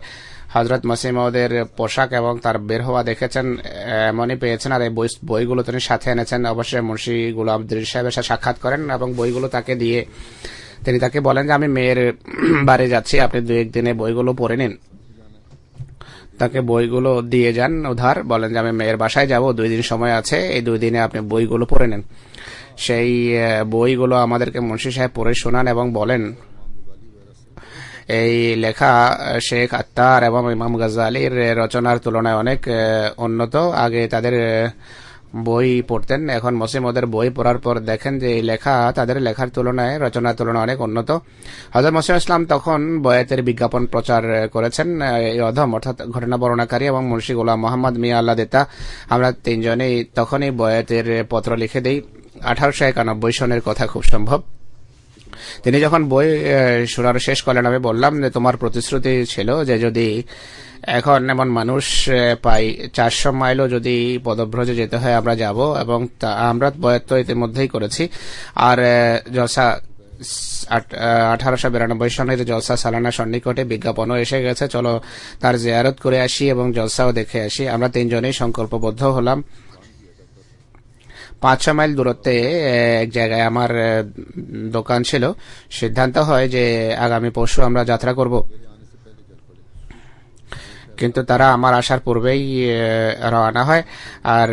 হযরত মসিহ মাউদের পোশাক এবং তার বের হওয়া দেখেছেন এমনই পেয়েছেন, আর এই বইগুলো তিনি সাথে এনেছেন। অবশ্যই মুন্সি গুলাম আব্দুল সাহেবের সাথে সাক্ষাৎ করেন এবং বইগুলো তাকে দিয়ে তিনি তাকে বলেন যে আমি মেয়ের বাড়ি যাচ্ছি, আপনি 2-1 দিনে বইগুলো পড়ে নিন। তাকে বইগুলো দিয়ে যান উধার, বলেন যে আমি মেয়ের বাসায় যাব, 2 দিন সময় আছে, এই 2 দিনে আপনি বইগুলো পড়ে নেন। সেই বইগুলো আমাদেরকে মুন্সি সাহেব পড়ে শোনান এবং বলেন এই লেখা শেখ আত্তার এবং ইমাম গাজ্জালির রচনার তুলনায় অনেক উন্নত। আগে তাদের বই পড়তেন, এখন মসিহ মাউদের বই পড়ার পর দেখেন যে এই লেখা তাদের লেখার তুলনায় রচনার তুলনায় অনেক উন্নত। হযরত মসিহ ইসলাম তখন বয়াতের বিজ্ঞাপন প্রচার করেছেন। এই অধম অর্থাৎ ঘটনা বর্ণনাকারী এবং মুন্সি গোলাম মোহাম্মদ মিয়া আল্লাহ দেতা, আমরা 3 জনেই তখনই বয়াতের পত্র লিখে দেই। 1891 সনের কথা খুব সম্ভব। তিনি যখন বই শোনার শেষ করলেন, আমি বললাম যে তোমার প্রতিশ্রুতি ছিল যে যদি এখন এমন মানুষ পাই 400 মাইলও যদি পদব্রজে যেতে হয় আমরা যাব, এবং আমরা বয়াত তো ইতিমধ্যেই করেছি। আর জলসা 1892 সনের জলসা সালানা সন্নিকটে বিজ্ঞাপনও এসে গেছে, চলো তার জিয়ারত করে আসি এবং জলসাও দেখে আসি। আমরা 3 জনেই সংকল্পবদ্ধ হলাম। 500 মাইল দূরত্বে এক জায়গায় আমার দোকান ছিল। সিদ্ধান্ত হয় যে আগামী পরশু আমরা যাত্রা করব, কিন্তু তারা আমার আসার পূর্বেই রওনা হয়। আর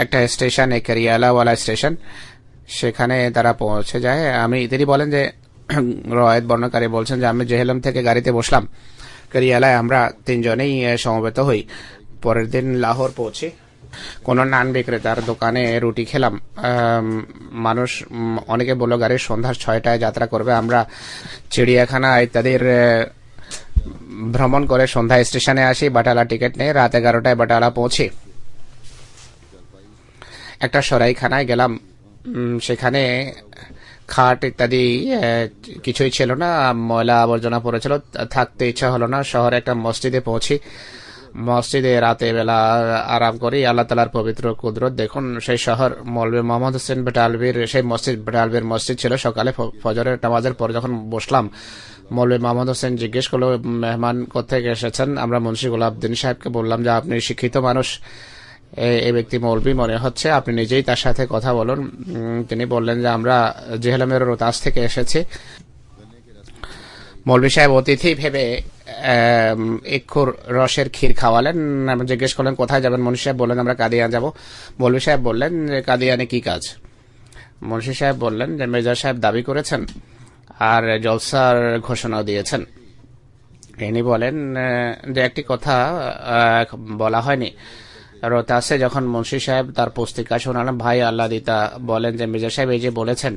একটা স্টেশন, কেরিয়ালাওয়ালা স্টেশন, সেখানে তারা পৌঁছে যায়। তিনি বলেন যে রওয়ায়াত বর্ণনাকারী বলছেন যে আমি জেহেলম থেকে গাড়িতে বসলাম, কেরিয়ালায় আমরা 3 জনেই সমবেত হই। পরের দিন লাহোর পৌঁছি, কোন নান বিক্রেতার দোকানে রুটি খেলাম। মানুষ অনেকে বলল গাড়ির সন্ধ্যা 6টায় যাত্রা করবে। আমরা চিড়িয়াখানা ইত্যাদির ভ্রমণ করে সন্ধ্যা স্টেশনে আসি, বাটালা টিকিট নিয়ে রাত 11টায় বাটালা পৌঁছি। একটা সরাইখানায় গেলাম, সেখানে খাট ইত্যাদি কিছুই ছিল না, ময়লা আবর্জনা পড়েছিল, থাকতে ইচ্ছা হলো না। শহরে একটা মসজিদে পৌঁছি, মসজিদে রাতে বেলা আরাম করি। আল্লাহ তাআলার পবিত্র কুদরত দেখুন, সেই শহর মৌলভী মোহাম্মদ হোসেন বেটালভির সেই বেটালভির মসজিদ ছিল। সকালে ফজরের নামাজের পর যখন বসলাম, মৌলভী মোহাম্মদ হোসেন জিজ্ঞেস করলো মেহমান কোথেকে এসেছেন। আমরা মুন্সি গোলাপউদ্দিন সাহেবকে বললাম যে আপনি শিক্ষিত মানুষ, এই ব্যক্তি মৌলভী মনে হচ্ছে, আপনি নিজেই তার সাথে কথা বলুন। তিনি বললেন যে আমরা জেহেলমের রোতাস থেকে এসেছি। মৌলভী সাহেব অতিথি ভেবে ইক্ষুর রসের ক্ষীর খাওয়ালেন। জিজ্ঞেস করলেন কোথায় যাবেন। মুন্সি সাহেব বললেন আমরা কাদিয়ান যাব। মৌলভী সাহেব বললেন যে কাদিয়ানে কি কাজ। মুন্সি সাহেব বললেন যে মির্জা সাহেব দাবি করেছেন আর জলসার ঘোষণাও দিয়েছেন। ইনি বলেন যে একটি কথা বলা হয়নি। রোতাসে যখন মুন্সি সাহেব তার পুস্তিকা শোনালেন, ভাই আল্লাহ দিতা বলেন যে মির্জা সাহেব এই যে বলেছেন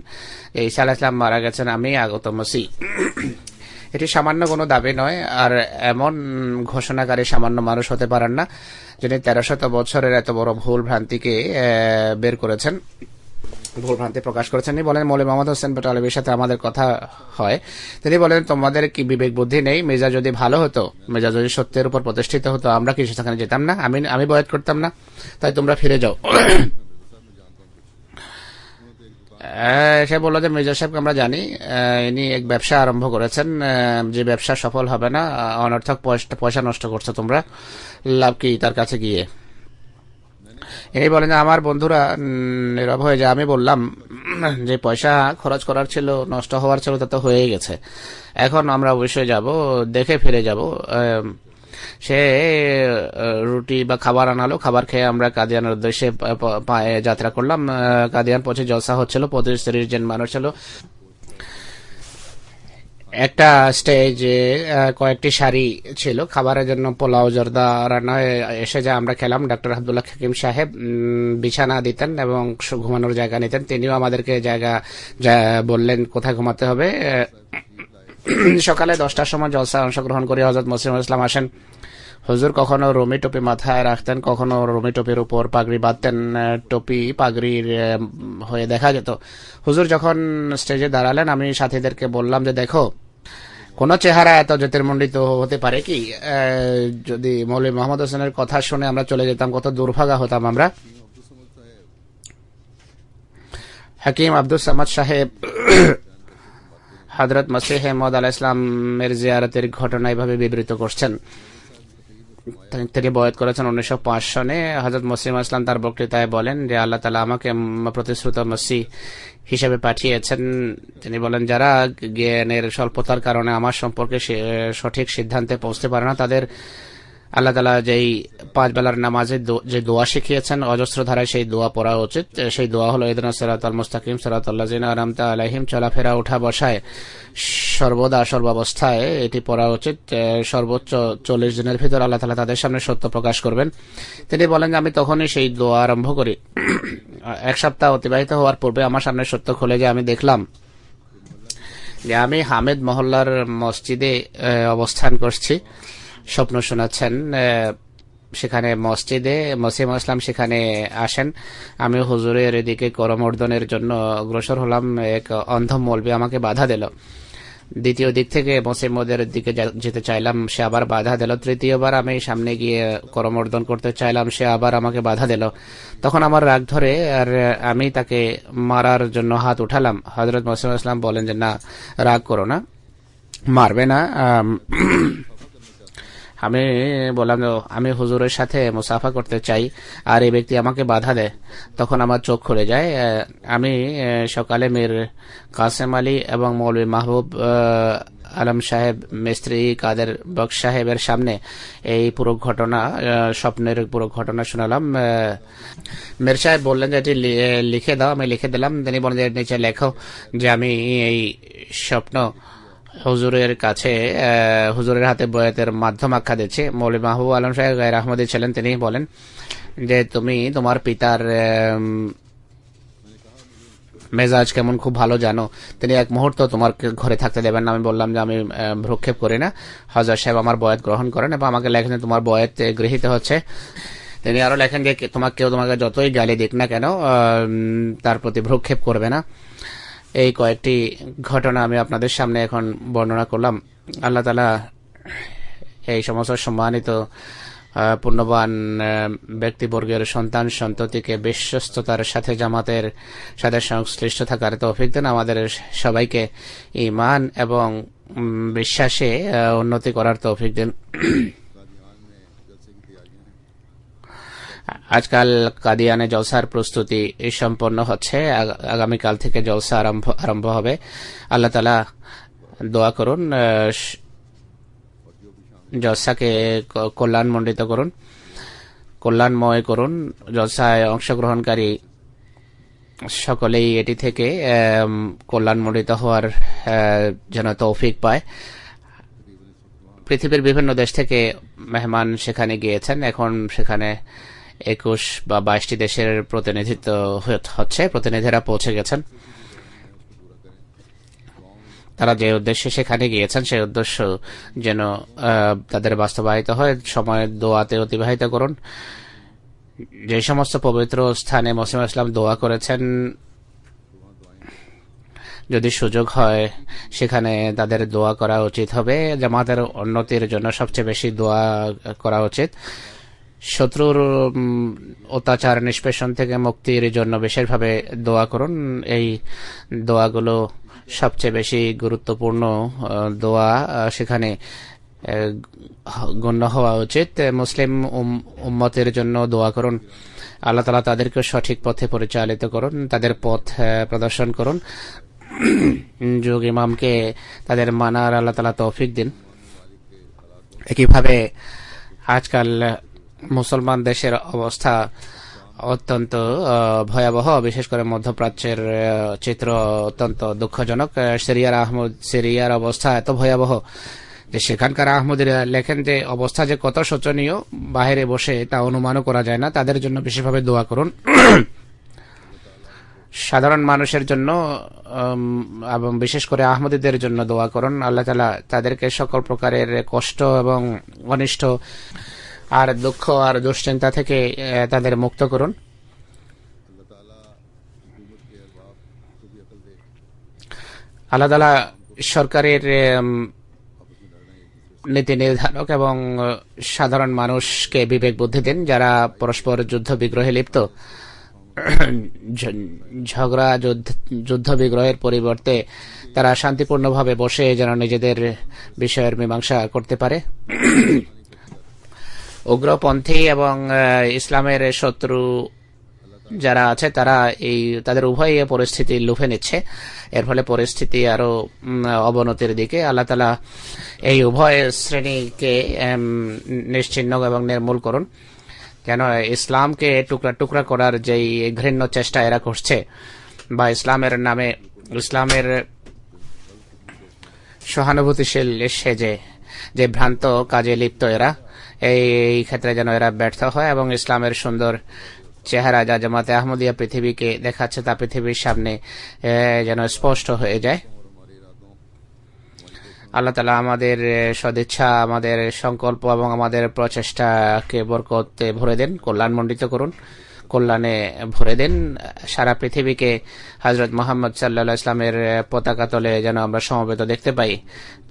ঈসা আলাইহিস সালাম মারা গেছেন, আমি আগত মসিহ, এটি সামান্য কোনো দাবি নয়। আর এমন ঘোষণাকারী সামান্য মানুষ হতে পারেন না যিনি 1300 বছরের এত বড় ভুল ভ্রান্তিকে বের করেছেন, ভুল ভ্রান্তি প্রকাশ করেছেন। বলেন মৌলভী মোহাম্মদ হোসেন বেটালভির সাথে আমাদের কথা হয়। তিনি বলেন তোমাদের কি বিবেক বুদ্ধি নেই? মির্জা যদি ভালো হতো, মির্জা যদি সত্যের উপর প্রতিষ্ঠিত হতো, আমরা কি সেখানে যেতাম না? আমি বয়াত করতাম না? তাই তোমরা ফিরে যাও। সে বলল যে মির্জা সাহেবকে আমরা জানি, ইনি এক ব্যবসা আরম্ভ করেছেন, যে ব্যবসা সফল হবে না, অনর্থক পয়সা নষ্ট করছো তোমরা, লাভ কি তার কাছে গিয়ে? ইনি বলেন আমার বন্ধুরা নীরব হয়ে যায়। আমি বললাম যে পয়সা খরচ করার ছিল, নষ্ট হওয়ার ছিল, তা তো হয়ে গেছে, এখন আমরা অবশ্যই যাব, দেখে ফিরে যাব। সে রুটি বা খাবার আনালো, খাবার খেয়ে আমরা কাদিয়ানের উদ্দেশ্যে পায়ে যাত্রা করলাম। কাদিয়ান পৌঁছে জলসা হচ্ছিল, 25-30 জন মানুষ ছিল। একটা স্টেজে কয়েকটি সারি ছিল, খাবারের জন্য পোলাও জর্দা রান্না এসে যা আমরা খেলাম। ডক্টর আব্দুল্লাহ হাকিম সাহেব বিছানা দিতেন এবং ঘুমানোর জায়গা নিতেন। তিনিও আমাদেরকে জায়গা বললেন কোথায় ঘুমাতে হবে। সকালে 10টার সময় জলসা অংশগ্রহণ করে হযরত মসিহ ইসলাম আসেন। হুজুর কখনো রুমি টুপি মাথায় রাখতেন, কখনো রুমি টুপির উপর পাগড়ি বাঁধতেন, টুপি পাগড়ির হয়ে দেখা যেত। হুজুর যখন স্টেজে দাঁড়ালেন, আমি সাথীদেরকে বললাম যে দেখো কোন চেহারা এত জ্যোতির্মণ্ডিত হতে পারে কি? যদি মৌলভী মোহাম্মদ হোসেনের কথা শুনে আমরা চলে যেতাম, কত দুর্ভাগা হতাম আমরা। হাকিম আব্দুস সামাদ সাহেব হযরত মসিহ মউদ আলাইহিস সালামের জিয়ারতের ঘটনা এভাবে বিবৃত করছেন। তিনি বয়াত করেছেন 1905 সনে। হযরত মসিহ ইসলাম তার বক্তৃতায় বলেন যে আল্লাহ তাআলা আমাকে প্রতিশ্রুত মসিহ হিসেবে পাঠিয়েছেন। তিনি বলেন, যারা জ্ঞানের স্বল্পতার কারণে আমার সম্পর্কে সঠিক সিদ্ধান্তে পৌঁছতে পারে না, তাদের আল্লাহ তাআলা যেই 5 বেলার নামাজে যে দোয়া শিখিয়েছেন অজস্র ধারায়, সেই দোয়া পড়া উচিত। সেই দোয়া হলো ইহদিনাস সিরাতাল মুস্তাকিম সিরাতাল লাযিনা আনআমতা আলাইহিম। চলাফেরা উঠা বসায় সর্বদা সর্বাবস্থায় এটি পড়া উচিত। সর্বোচ্চ 40 দিনের ভিতর আল্লাহ তাআলা তাদের সামনে সত্য প্রকাশ করবেন। তিনি বলেন, আমি তখনই সেই দোয়া আরম্ভ করি। 1 সপ্তাহ অতিবাহিত হওয়ার পূর্বে আমার সামনে সত্য খুলে যায়। আমি দেখলাম যে আমি হামিদ মহল্লার মসজিদে অবস্থান করছি। স্বপ্ন শোনাচ্ছেন, সেখানে মসজিদে মসিহ ইসলাম সেখানে আসেন। আমি হুজুরের এদিকে করমর্দনের জন্য অগ্রসর হলাম। এক অন্ধ মৌলবি আমাকে বাধা দিল। দ্বিতীয় দিক থেকে মসিহ মউদের দিকে যেতে চাইলাম, সে আবার বাধা দিল। তৃতীয়বার আমি সামনে গিয়ে করমর্দন করতে চাইলাম, সে আবার আমাকে বাধা দিল। তখন আমার রাগ ধরে আর আমি তাকে মারার জন্য হাত উঠালাম। হযরত মসিহ ইসলাম বলেন যে না, রাগ করো না, মারবে না। আমি বললাম, আমি হুজুরের সাথে মুসাফা করতে চাই আর এই ব্যক্তি আমাকে বাধা দেয়। তখন আমার চোখ খুলে যায়। আমি সকালে মীর কাসেম আলী এবং মৌলভী মাহবুব আলম সাহেব, মিস্ত্রি কাদের বক্স সাহেবের সামনে এই পুরো ঘটনা, স্বপ্নের পুরো ঘটনা শোনালাম। মীর সাহেব বললেন যে এটি লিখে দাও। আমি লিখে দিলাম। তিনি বলেন যে নিচে লেখো যে আমি এই স্বপ্ন হুজুরের কাছে হুজুরের হাতে বয়াতের মাধ্যম আখ্যা দিচ্ছে। মৌলভী মাহবুব আলম সাহেব গায়র আহমদী ছিলেন। তিনি বলেন যে তুমি তোমার পিতার মেজাজ কেমন খুব ভালো জানো, তিনি এক মুহূর্ত তোমার ঘরে থাকতে দেবেন না। আমি বললাম যে আমি ভ্রুক্ষেপ করি না। হযরত সাহেব আমার বয়াত গ্রহণ করেন এবং আমাকে লেখেন তোমার বয়াত গৃহীত হচ্ছে। তিনি আরো লেখেন যে কেউ তোমাকে যতই গালি দিক না কেন, তার প্রতি ভ্রুক্ষেপ করবে না। এই কয়েকটি ঘটনা আমি আপনাদের সামনে এখন বর্ণনা করলাম। আল্লাহ তাআলা এই সমস্ত সম্মানিত পুণ্যবান ব্যক্তিবর্গের সন্তান সন্ততিকে বিশ্বস্ততার সাথে জামাতের সাথে সংশ্লিষ্ট থাকার তৌফিক দেন। আমাদের সবাইকে ঈমান এবং বিশ্বাসে উন্নতি করার তৌফিক দেন। আজকাল কাদিয়ানে জলসার প্রস্তুতি সম্পন্ন হচ্ছে। আগামীকাল থেকে জলসা আরম্ভ হবে। আল্লাহ তাআলা দোয়া করুন, জলসাকে কল্যাণমণ্ডিত করুন, কল্যাণময় করুন। জলসায় অংশগ্রহণকারী সকলেই এটি থেকে কল্যাণমণ্ডিত হওয়ার যেন তৌফিক পায়। পৃথিবীর বিভিন্ন দেশ থেকে মেহমান সেখানে গিয়েছেন। এখন সেখানে 21 বা 22টি দেশের প্রতিনিধিত্ব হচ্ছে। প্রতিনিধিরা পৌঁছে গেছেন। তারা যে উদ্দেশ্যে সেখানে গিয়েছেন সেই উদ্দেশ্য যেন তাদের বাস্তবায়িত হয়। সময় দোয়াতে অতিবাহিত করুন। যে সমস্ত পবিত্র স্থানে মসিহ ইসলাম দোয়া করেছেন, যদি সুযোগ হয় সেখানে তাদের দোয়া করা উচিত হবে। জামাতের উন্নতির জন্য সবচেয়ে বেশি দোয়া করা উচিত। শত্রুর অত্যাচার নিষ্পেষণ থেকে মুক্তির জন্য বিশেষভাবে দোয়া করুন। এই দোয়াগুলো সবচেয়ে বেশি গুরুত্বপূর্ণ দোয়া, সেখানে গণ্য হওয়া উচিত। মুসলিম উম্মতের জন্য দোয়া করুন। আল্লাহ তাআলা তাদেরকে সঠিক পথে পরিচালিত করুন, তাদের পথ প্রদর্শন করুন। যুগ ইমামকে তাদের মানার আল্লাহ তাআলা তৌফিক দিন। একইভাবে আজকাল মুসলমান দেশের অবস্থা অত্যন্ত ভয়াবহ। বিশেষ করে মধ্যপ্রাচ্যের চিত্র অত্যন্ত দুঃখজনক। সিরিয়ার অবস্থা এত ভয়াবহ যে সেখানকার আহমদীরা লেখেন যে অবস্থা যে কত শোচনীয় বাইরে বসে তা অনুমানও করা যায় না। তাদের জন্য বিশেষভাবে দোয়া করুন। সাধারণ মানুষের জন্য এবং বিশেষ করে আহমদীদের জন্য দোয়া করুন। আল্লাহ তাআলা তাদেরকে সকল প্রকারের কষ্ট এবং অনিষ্ট আর দুঃখ আর দুশ্চিন্তা থেকে তাদের মুক্ত করুন। আল্লাহ তাআলা সরকারের নীতি নির্ধারক এবং সাধারণ মানুষকে বিবেক বুদ্ধি দেন, যারা পরস্পর যুদ্ধ বিগ্রহে লিপ্ত। ঝগড়া যুদ্ধ বিগ্রহের পরিবর্তে তারা শান্তিপূর্ণভাবে বসে যেন নিজেদের বিষয়ের মীমাংসা করতে পারে। উগ্রপন্থী এবং ইসলামের শত্রু যারা আছে তারা তাদের উভয় পরিস্থিতি লুফে নিচ্ছে। এর ফলে পরিস্থিতি আরো অবনতির দিকে। আল্লাহ তাআলা এই উভয় শ্রেণীকে নিশ্চিহ্ন এবং নির্মূল করুন। কেন ইসলামকে টুকরা টুকরা করার যেই ঘৃণ্য চেষ্টা এরা করছে, বা ইসলামের নামে ইসলামের সহানুভূতিশীল সেজে যে ভ্রান্ত কাজে লিপ্ত এরা, এই ক্ষেত্রে যেন এরা ব্যর্থ হয় এবং ইসলামের সুন্দর চেহারা যা জামাতে আহমদিয়া পৃথিবীকে দেখাচ্ছে তা পৃথিবীর সামনে যেন স্পষ্ট হয়ে যায়। আল্লাহ তাআলা আমাদের সদিচ্ছা, আমাদের সংকল্প এবং আমাদের প্রচেষ্টাকে বরকতে ভরে দেন, কল্যাণমণ্ডিত করুন, কল্যাণে ভরে দেন। সারা পৃথিবীকে হযরত মুহাম্মদ সাল্লাল্লাহু আলাইহি ইসলামের পতাকা তলে যেন আমরা সমবেত দেখতে পাই।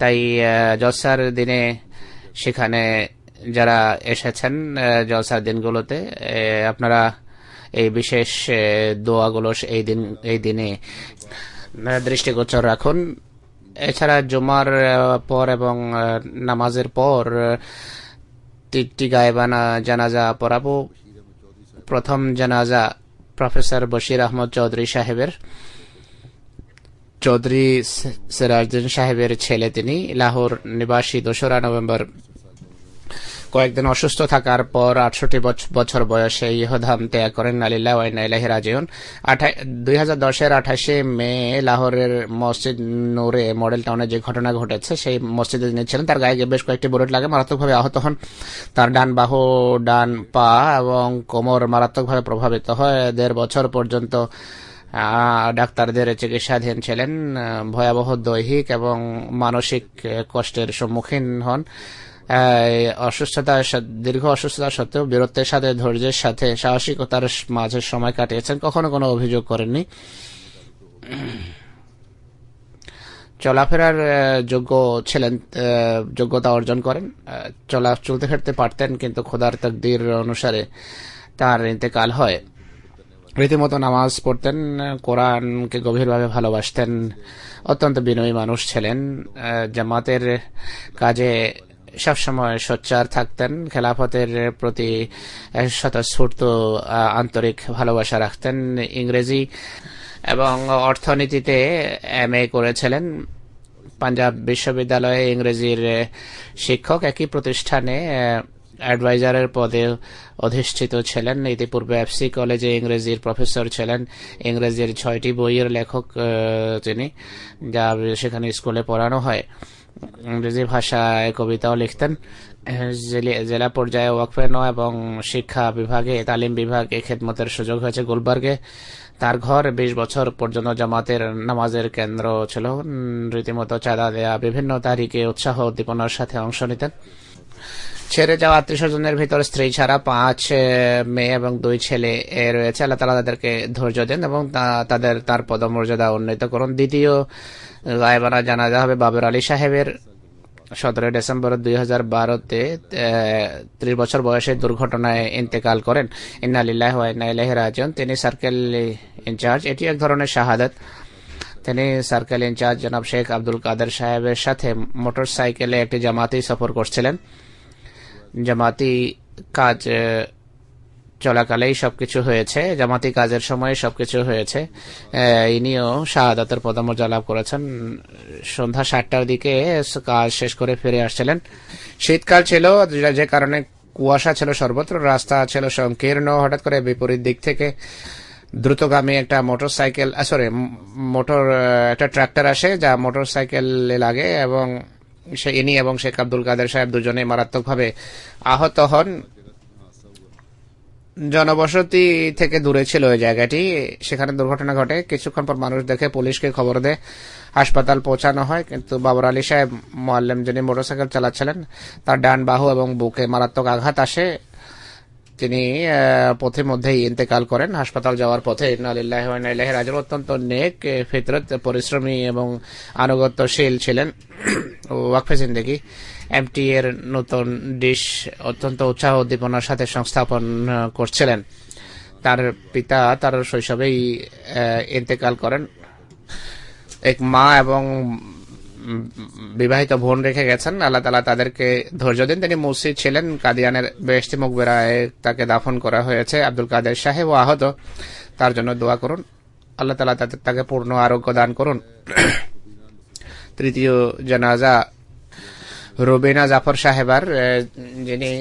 তাই জলসার দিনে সেখানে যারা এসেছেন জলসার দিনগুলোতে আপনারা এই বিশেষ দোয়াগুলো এই দিনে দৃষ্টিগোচর রাখুন। এছাড়া জুমার পর এবং নামাজের পর 3টি গায়েবানা জানাজা পড়াবো। প্রথম জানাজা প্রফেসর বশির আহমদ চৌধুরী সাহেবের, চৌধুরী সিরাজউদ্দিন সাহেবের ছেলে। তিনি লাহোর নিবাসী। 2রা নভেম্বর কয়েকদিন অসুস্থ থাকার পর 68 বছর বয়সে ইহধাম ত্যাগ করেন। আলিল্লাহ ওয়া ইন্না ইলাইহি রাজিউন। 2010-এর 28শে মে লাহোরের মসজিদ নূরে মডেল টাউনে যে ঘটনা ঘটেছে সেই মসজিদে তিনি ছিলেন। তার গায়ে বেশ কয়েকটি বুলেট লাগে, মারাত্মকভাবে আহত হন। তার ডান বাহু, ডান পা এবং কোমর মারাত্মকভাবে প্রভাবিত হয়। 1.5 বছর পর্যন্ত ডাক্তারদের চিকিৎসাধীন ছিলেন। ভয়াবহ দৈহিক এবং মানসিক কষ্টের সম্মুখীন হন। দীর্ঘ অসুস্থতা সত্ত্বেও বীরত্বের সাথে, ধৈর্যের সাথে, সাহসিকতার মাঝে সময় কাটিয়েছেন। কখনো কোনো অভিযোগ করেননি। চলাফেরার যোগ্য ছিলেন, যোগ্যতা অর্জন করেন। চলতে ফিরতে পারতেন, কিন্তু খোদার তাকদীর অনুসারে তার ইন্তেকাল হয়। রীতিমতো নামাজ পড়তেন, কোরআনকে গভীরভাবে ভালোবাসতেন, অত্যন্ত বিনয়ী মানুষ ছিলেন। জামাতের কাজে সবসময় সোচ্চার থাকতেন। খেলাফতের প্রতি স্বতঃস্ফূর্ত আন্তরিক ভালোবাসা রাখতেন। ইংরেজি এবং অর্থনীতিতে MA করেছিলেন। পাঞ্জাব বিশ্ববিদ্যালয়ে ইংরেজির শিক্ষক। একই প্রতিষ্ঠানে অ্যাডভাইজারের পদে অধিষ্ঠিত ছিলেন। ইতিপূর্বে FC কলেজে ইংরেজির প্রফেসর ছিলেন। ইংরেজির 6টি বইয়ের লেখক তিনি, যা সেখানে স্কুলে পড়ানো হয়। ইংরেজি ভাষায় কবিতাও লিখতেন। জেলা পর্যায়ে ওয়াকফে এবং শিক্ষা বিভাগে, তালিম বিভাগে খেদমতের সুযোগ হয়েছে গুলবার্গে। তার ঘর 20 বছর পর্যন্ত জামাতের নামাজের কেন্দ্র ছিল। রীতিমতো চাঁদা দেয়া, বিভিন্ন তারিখে উৎসাহ উদ্দীপনার সাথে অংশ নিতেন। ছেড়ে যাওয়া আত্মীয়স্বজনের ভিতর স্ত্রী ছাড়া 5 মেয়ে এবং 2 ছেলে রয়েছে। আল্লাহ তাআলা তাদেরকে ধৈর্য দেন এবং তার পদমর্যাদা উন্নীত করুন। দ্বিতীয় গায়েবানা জানাজা হবে বাবর আলী সাহেবের। 17 ডিসেম্বর 2012-তে 30 বছর বয়সে দুর্ঘটনায় ইন্তেকাল করেন। ইন্না লিল্লাহি ওয়া ইন্না ইলাইহি রাজিউন। তিনি সার্কেল ইনচার্জ। এটি এক ধরনের শাহাদাত। তিনি সার্কেল ইনচার্জ জনাব শেখ আব্দুল কাদের সাহেবের সাথে মোটরসাইকেলে একটি জামাতি সফর করছিলেন। জামাতি কাজ চলাকালেই সবকিছু হয়েছে, জামাতি কাজের সময় সবকিছু হয়েছে। ইনিও শাহাদাতের পদমর্যাদা লাভ করেছেন। সন্ধ্যা 7টার দিকে কাজ শেষ করে ফিরে আসছিলেন। শীতকাল ছিল, যে কারণে কুয়াশা ছিল সর্বত্র, রাস্তা ছিল সংকীর্ণ। হঠাৎ করে বিপরীত দিক থেকে দ্রুতগামী একটা একটা ট্রাক্টর আসে, যা মোটরসাইকেলে লাগে এবং ইনি এবং শেখ আব্দুল কাদের সাহেব দুজনে মারাত্মকভাবে আহত হন। জনবসতি থেকে দূরে ছিল ওই জায়গাটি। সেখানে দুর্ঘটনা ঘটে। কিছুক্ষণ পর মানুষ দেখে পুলিশকে খবর দেয়। হাসপাতাল পৌঁছানো হয়, কিন্তু বাবর আলী সাহেব মোয়াল্লেম, যিনি মোটরসাইকেল চালাচ্ছিলেন, তার ডান বাহু এবং বুকে মারাত্মক আঘাত আসে। তিনি পথের মধ্যেই ইন্তেকাল করেন। হাসপাতাল যাওয়ার পথে ইন্না লিল্লাহি ওয়া ইন্না ইলাইহি রাজিউন। অত্যন্ত নেক, ফিতরত, পরিশ্রমী এবং আনুগত্যশীল ছিলেন। ওয়াকফে জিন্দেগি এমটি এর নতুন ডিশ অত্যন্ত উৎসাহ উদ্দীপনার সাথে সংস্থাপন করছিলেন। তার পিতা তার শৈশবেই ইন্তেকাল করেন। এক মা এবং বিবাহিত বোন রেখে গেছেন। আল্লাহ তাআলা তাদেরকে ধৈর্য দিন। তিনি মসজিদ ছিলেন কাদিয়ানের বেহেশতি মকবরায় তাকে দাফন করা হয়েছে। আব্দুল কাদের সাহেব আহত, তার জন্য দোয়া করুন। আল্লাহ তাআলা তাকে পূর্ণ আরোগ্য দান করুন। তৃতীয় জানাজা রুবিনা জাফর সাহেবার, যিনি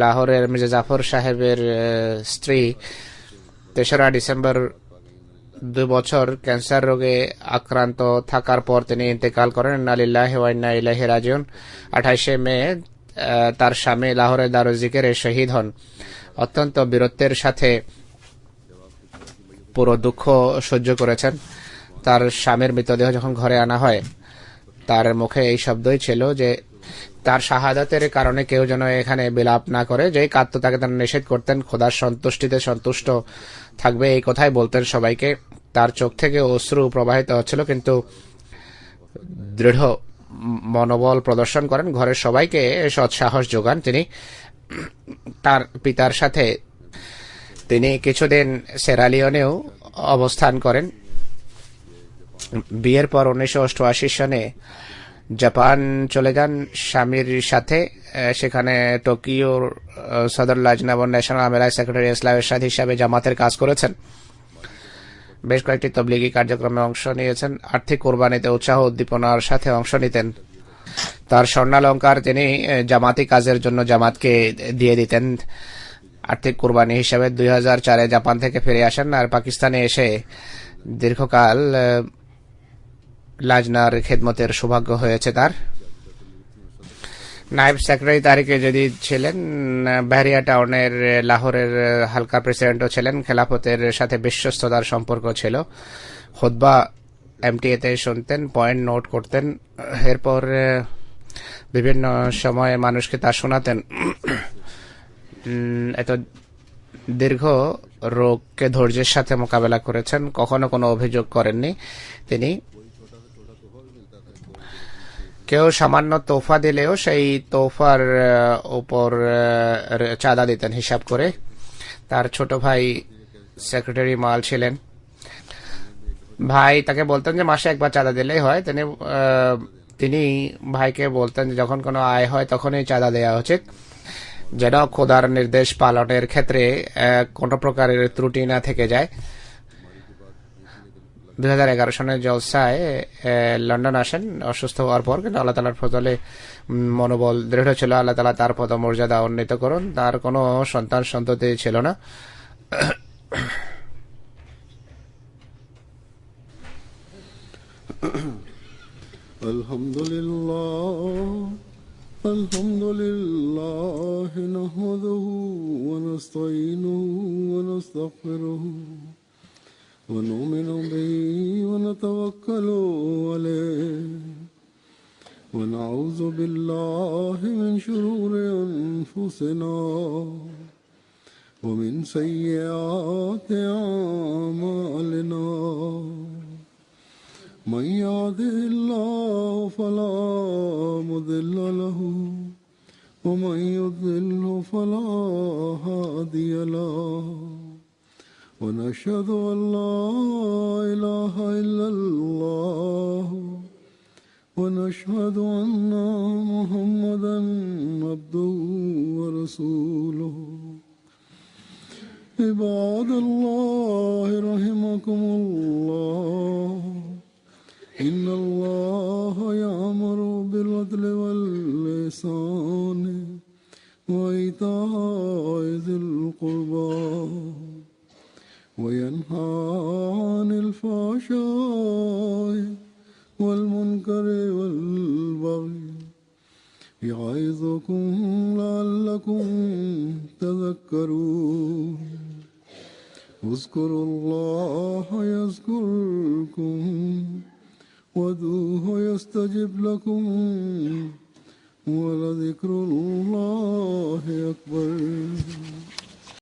লাহোরের মির্জা জাফর সাহেবের স্ত্রী। ৩রা ডিসেম্বর 2 বছর ক্যান্সার রোগে আক্রান্ত থাকার পর তিনি ইন্তেকাল করেন। ইন্না লিল্লাহি ওয়া ইন্না ইলাইহি রাজিউন। 28শে মে তার স্বামী লাহোরের দারুল জিকিরে শহীদ হন। অত্যন্ত বীরত্বের সাথে পুরো দুঃখ সহ্য করেছেন। তার স্বামীর মৃতদেহ যখন ঘরে আনা হয়, তার মুখে এই শব্দই ছিল যে তার শাহাদাতের কারণে কেউ যেন এখানে বিলাপ না করে। যেই কাঁদত তাকে তারা নিষেধ করতেন, খোদার সন্তুষ্টিতে সন্তুষ্ট থাকবে এই কথাই বলতেন সবাইকে। তার চোখ থেকে অশ্রু প্রবাহিত হচ্ছিল, কিন্তু দৃঢ় মনোবল প্রদর্শন করেন। ঘরের সবাইকে সৎসাহস যোগান তিনি। তার পিতার সাথে তিনি কিছুদিন সেরালিওনেও অবস্থান করেন। বিয়ের পর 1988 সনে জাপান চলে যান স্বামীর সাথে। সেখানে টোকিওর সদর লাজনা এবং ন্যাশনাল আমেরাই সেক্রেটারি ইসলামের সাথে হিসাবে জামাতের কাজ করেছেন। বেশ কয়েকটি তবলিগি কার্যক্রমে অংশ নিয়েছেন। আর্থিক কোরবানিতে উৎসাহ উদ্দীপনার সাথে অংশ নিতেন। তার স্বর্ণালঙ্কার তিনি জামাতি কাজের জন্য জামাতকে দিয়ে দিতেন আর্থিক কোরবানি হিসাবে। 2004-এ জাপান থেকে ফিরে আসেন আর পাকিস্তানে এসে দীর্ঘকাল লাজনার খেদমতের সৌভাগ্য হয়েছে তার। নায়েব সেক্রেটারি তারিকে যদি ছিলেন, বাহরিয়া টাউনের লাহোরের হালকা প্রেসিডেন্টও ছিলেন। খেলাফতের সাথে বিশ্বস্ততার সম্পর্ক ছিল। খুতবা এমটিএতে শুনতেন, পয়েন্ট নোট করতেন, এরপর বিভিন্ন সময়ে মানুষকে তা শোনাতেন। এত দীর্ঘ রোগকে ধৈর্যের সাথে মোকাবেলা করেছেন, কখনো কোনো অভিযোগ করেননি তিনি। কেউ সামান্য তোফা দিলেও সেই তোফার উপর চাঁদা দিতেন হিসাব করে। তার ছোট ভাই সেক্রেটারি মাল ছিলেন। ভাই তাকে বলতেন যে মাসে একবার চাঁদা দিলেই হয়। তিনি ভাইকে বলতেন যে যখন কোনো আয় হয় তখনই চাঁদা দেওয়া উচিত, যেন খোদার নির্দেশ পালনের ক্ষেত্রে কোনো প্রকারের ত্রুটি না থেকে যায়। 2011 সনের জলসায় লন্ডন আসেন অসুস্থ হওয়ার পর, কিন্তু আল্লাহ তাআলার ফজলে মনোবল দৃঢ় ছিল। আল্লাহ তাআলা তার পদমর্যাদা উন্নীত করুন। তার কোনো সন্তান সন্ততি ছিল না। আলহামদুলিল্লাহ নাহমাদুহু ওয়া নাস্তাঈনুহু ওয়া নাস্তাগফিরুহু ونؤمن به ونتوكل عليه ونعوذ بالله من شرور أنفسنا ومن سيئات أعمالنا من يهده الله فلا مضل له ومن يضلل فلا هادي له ونشهد أن لا إله إلا الله ونشهد أن محمدا عبده ورسوله عباد الله رحمكم الله إن الله يأمر بالعدل والإحسان وإيتاء ذي القربى وينهى عن الفحشاء والمنكر والبغي يعظكم لعلكم تذكرون اذكروا الله يذكركم وادعوه يستجب لكم ولذكر الله أكبر.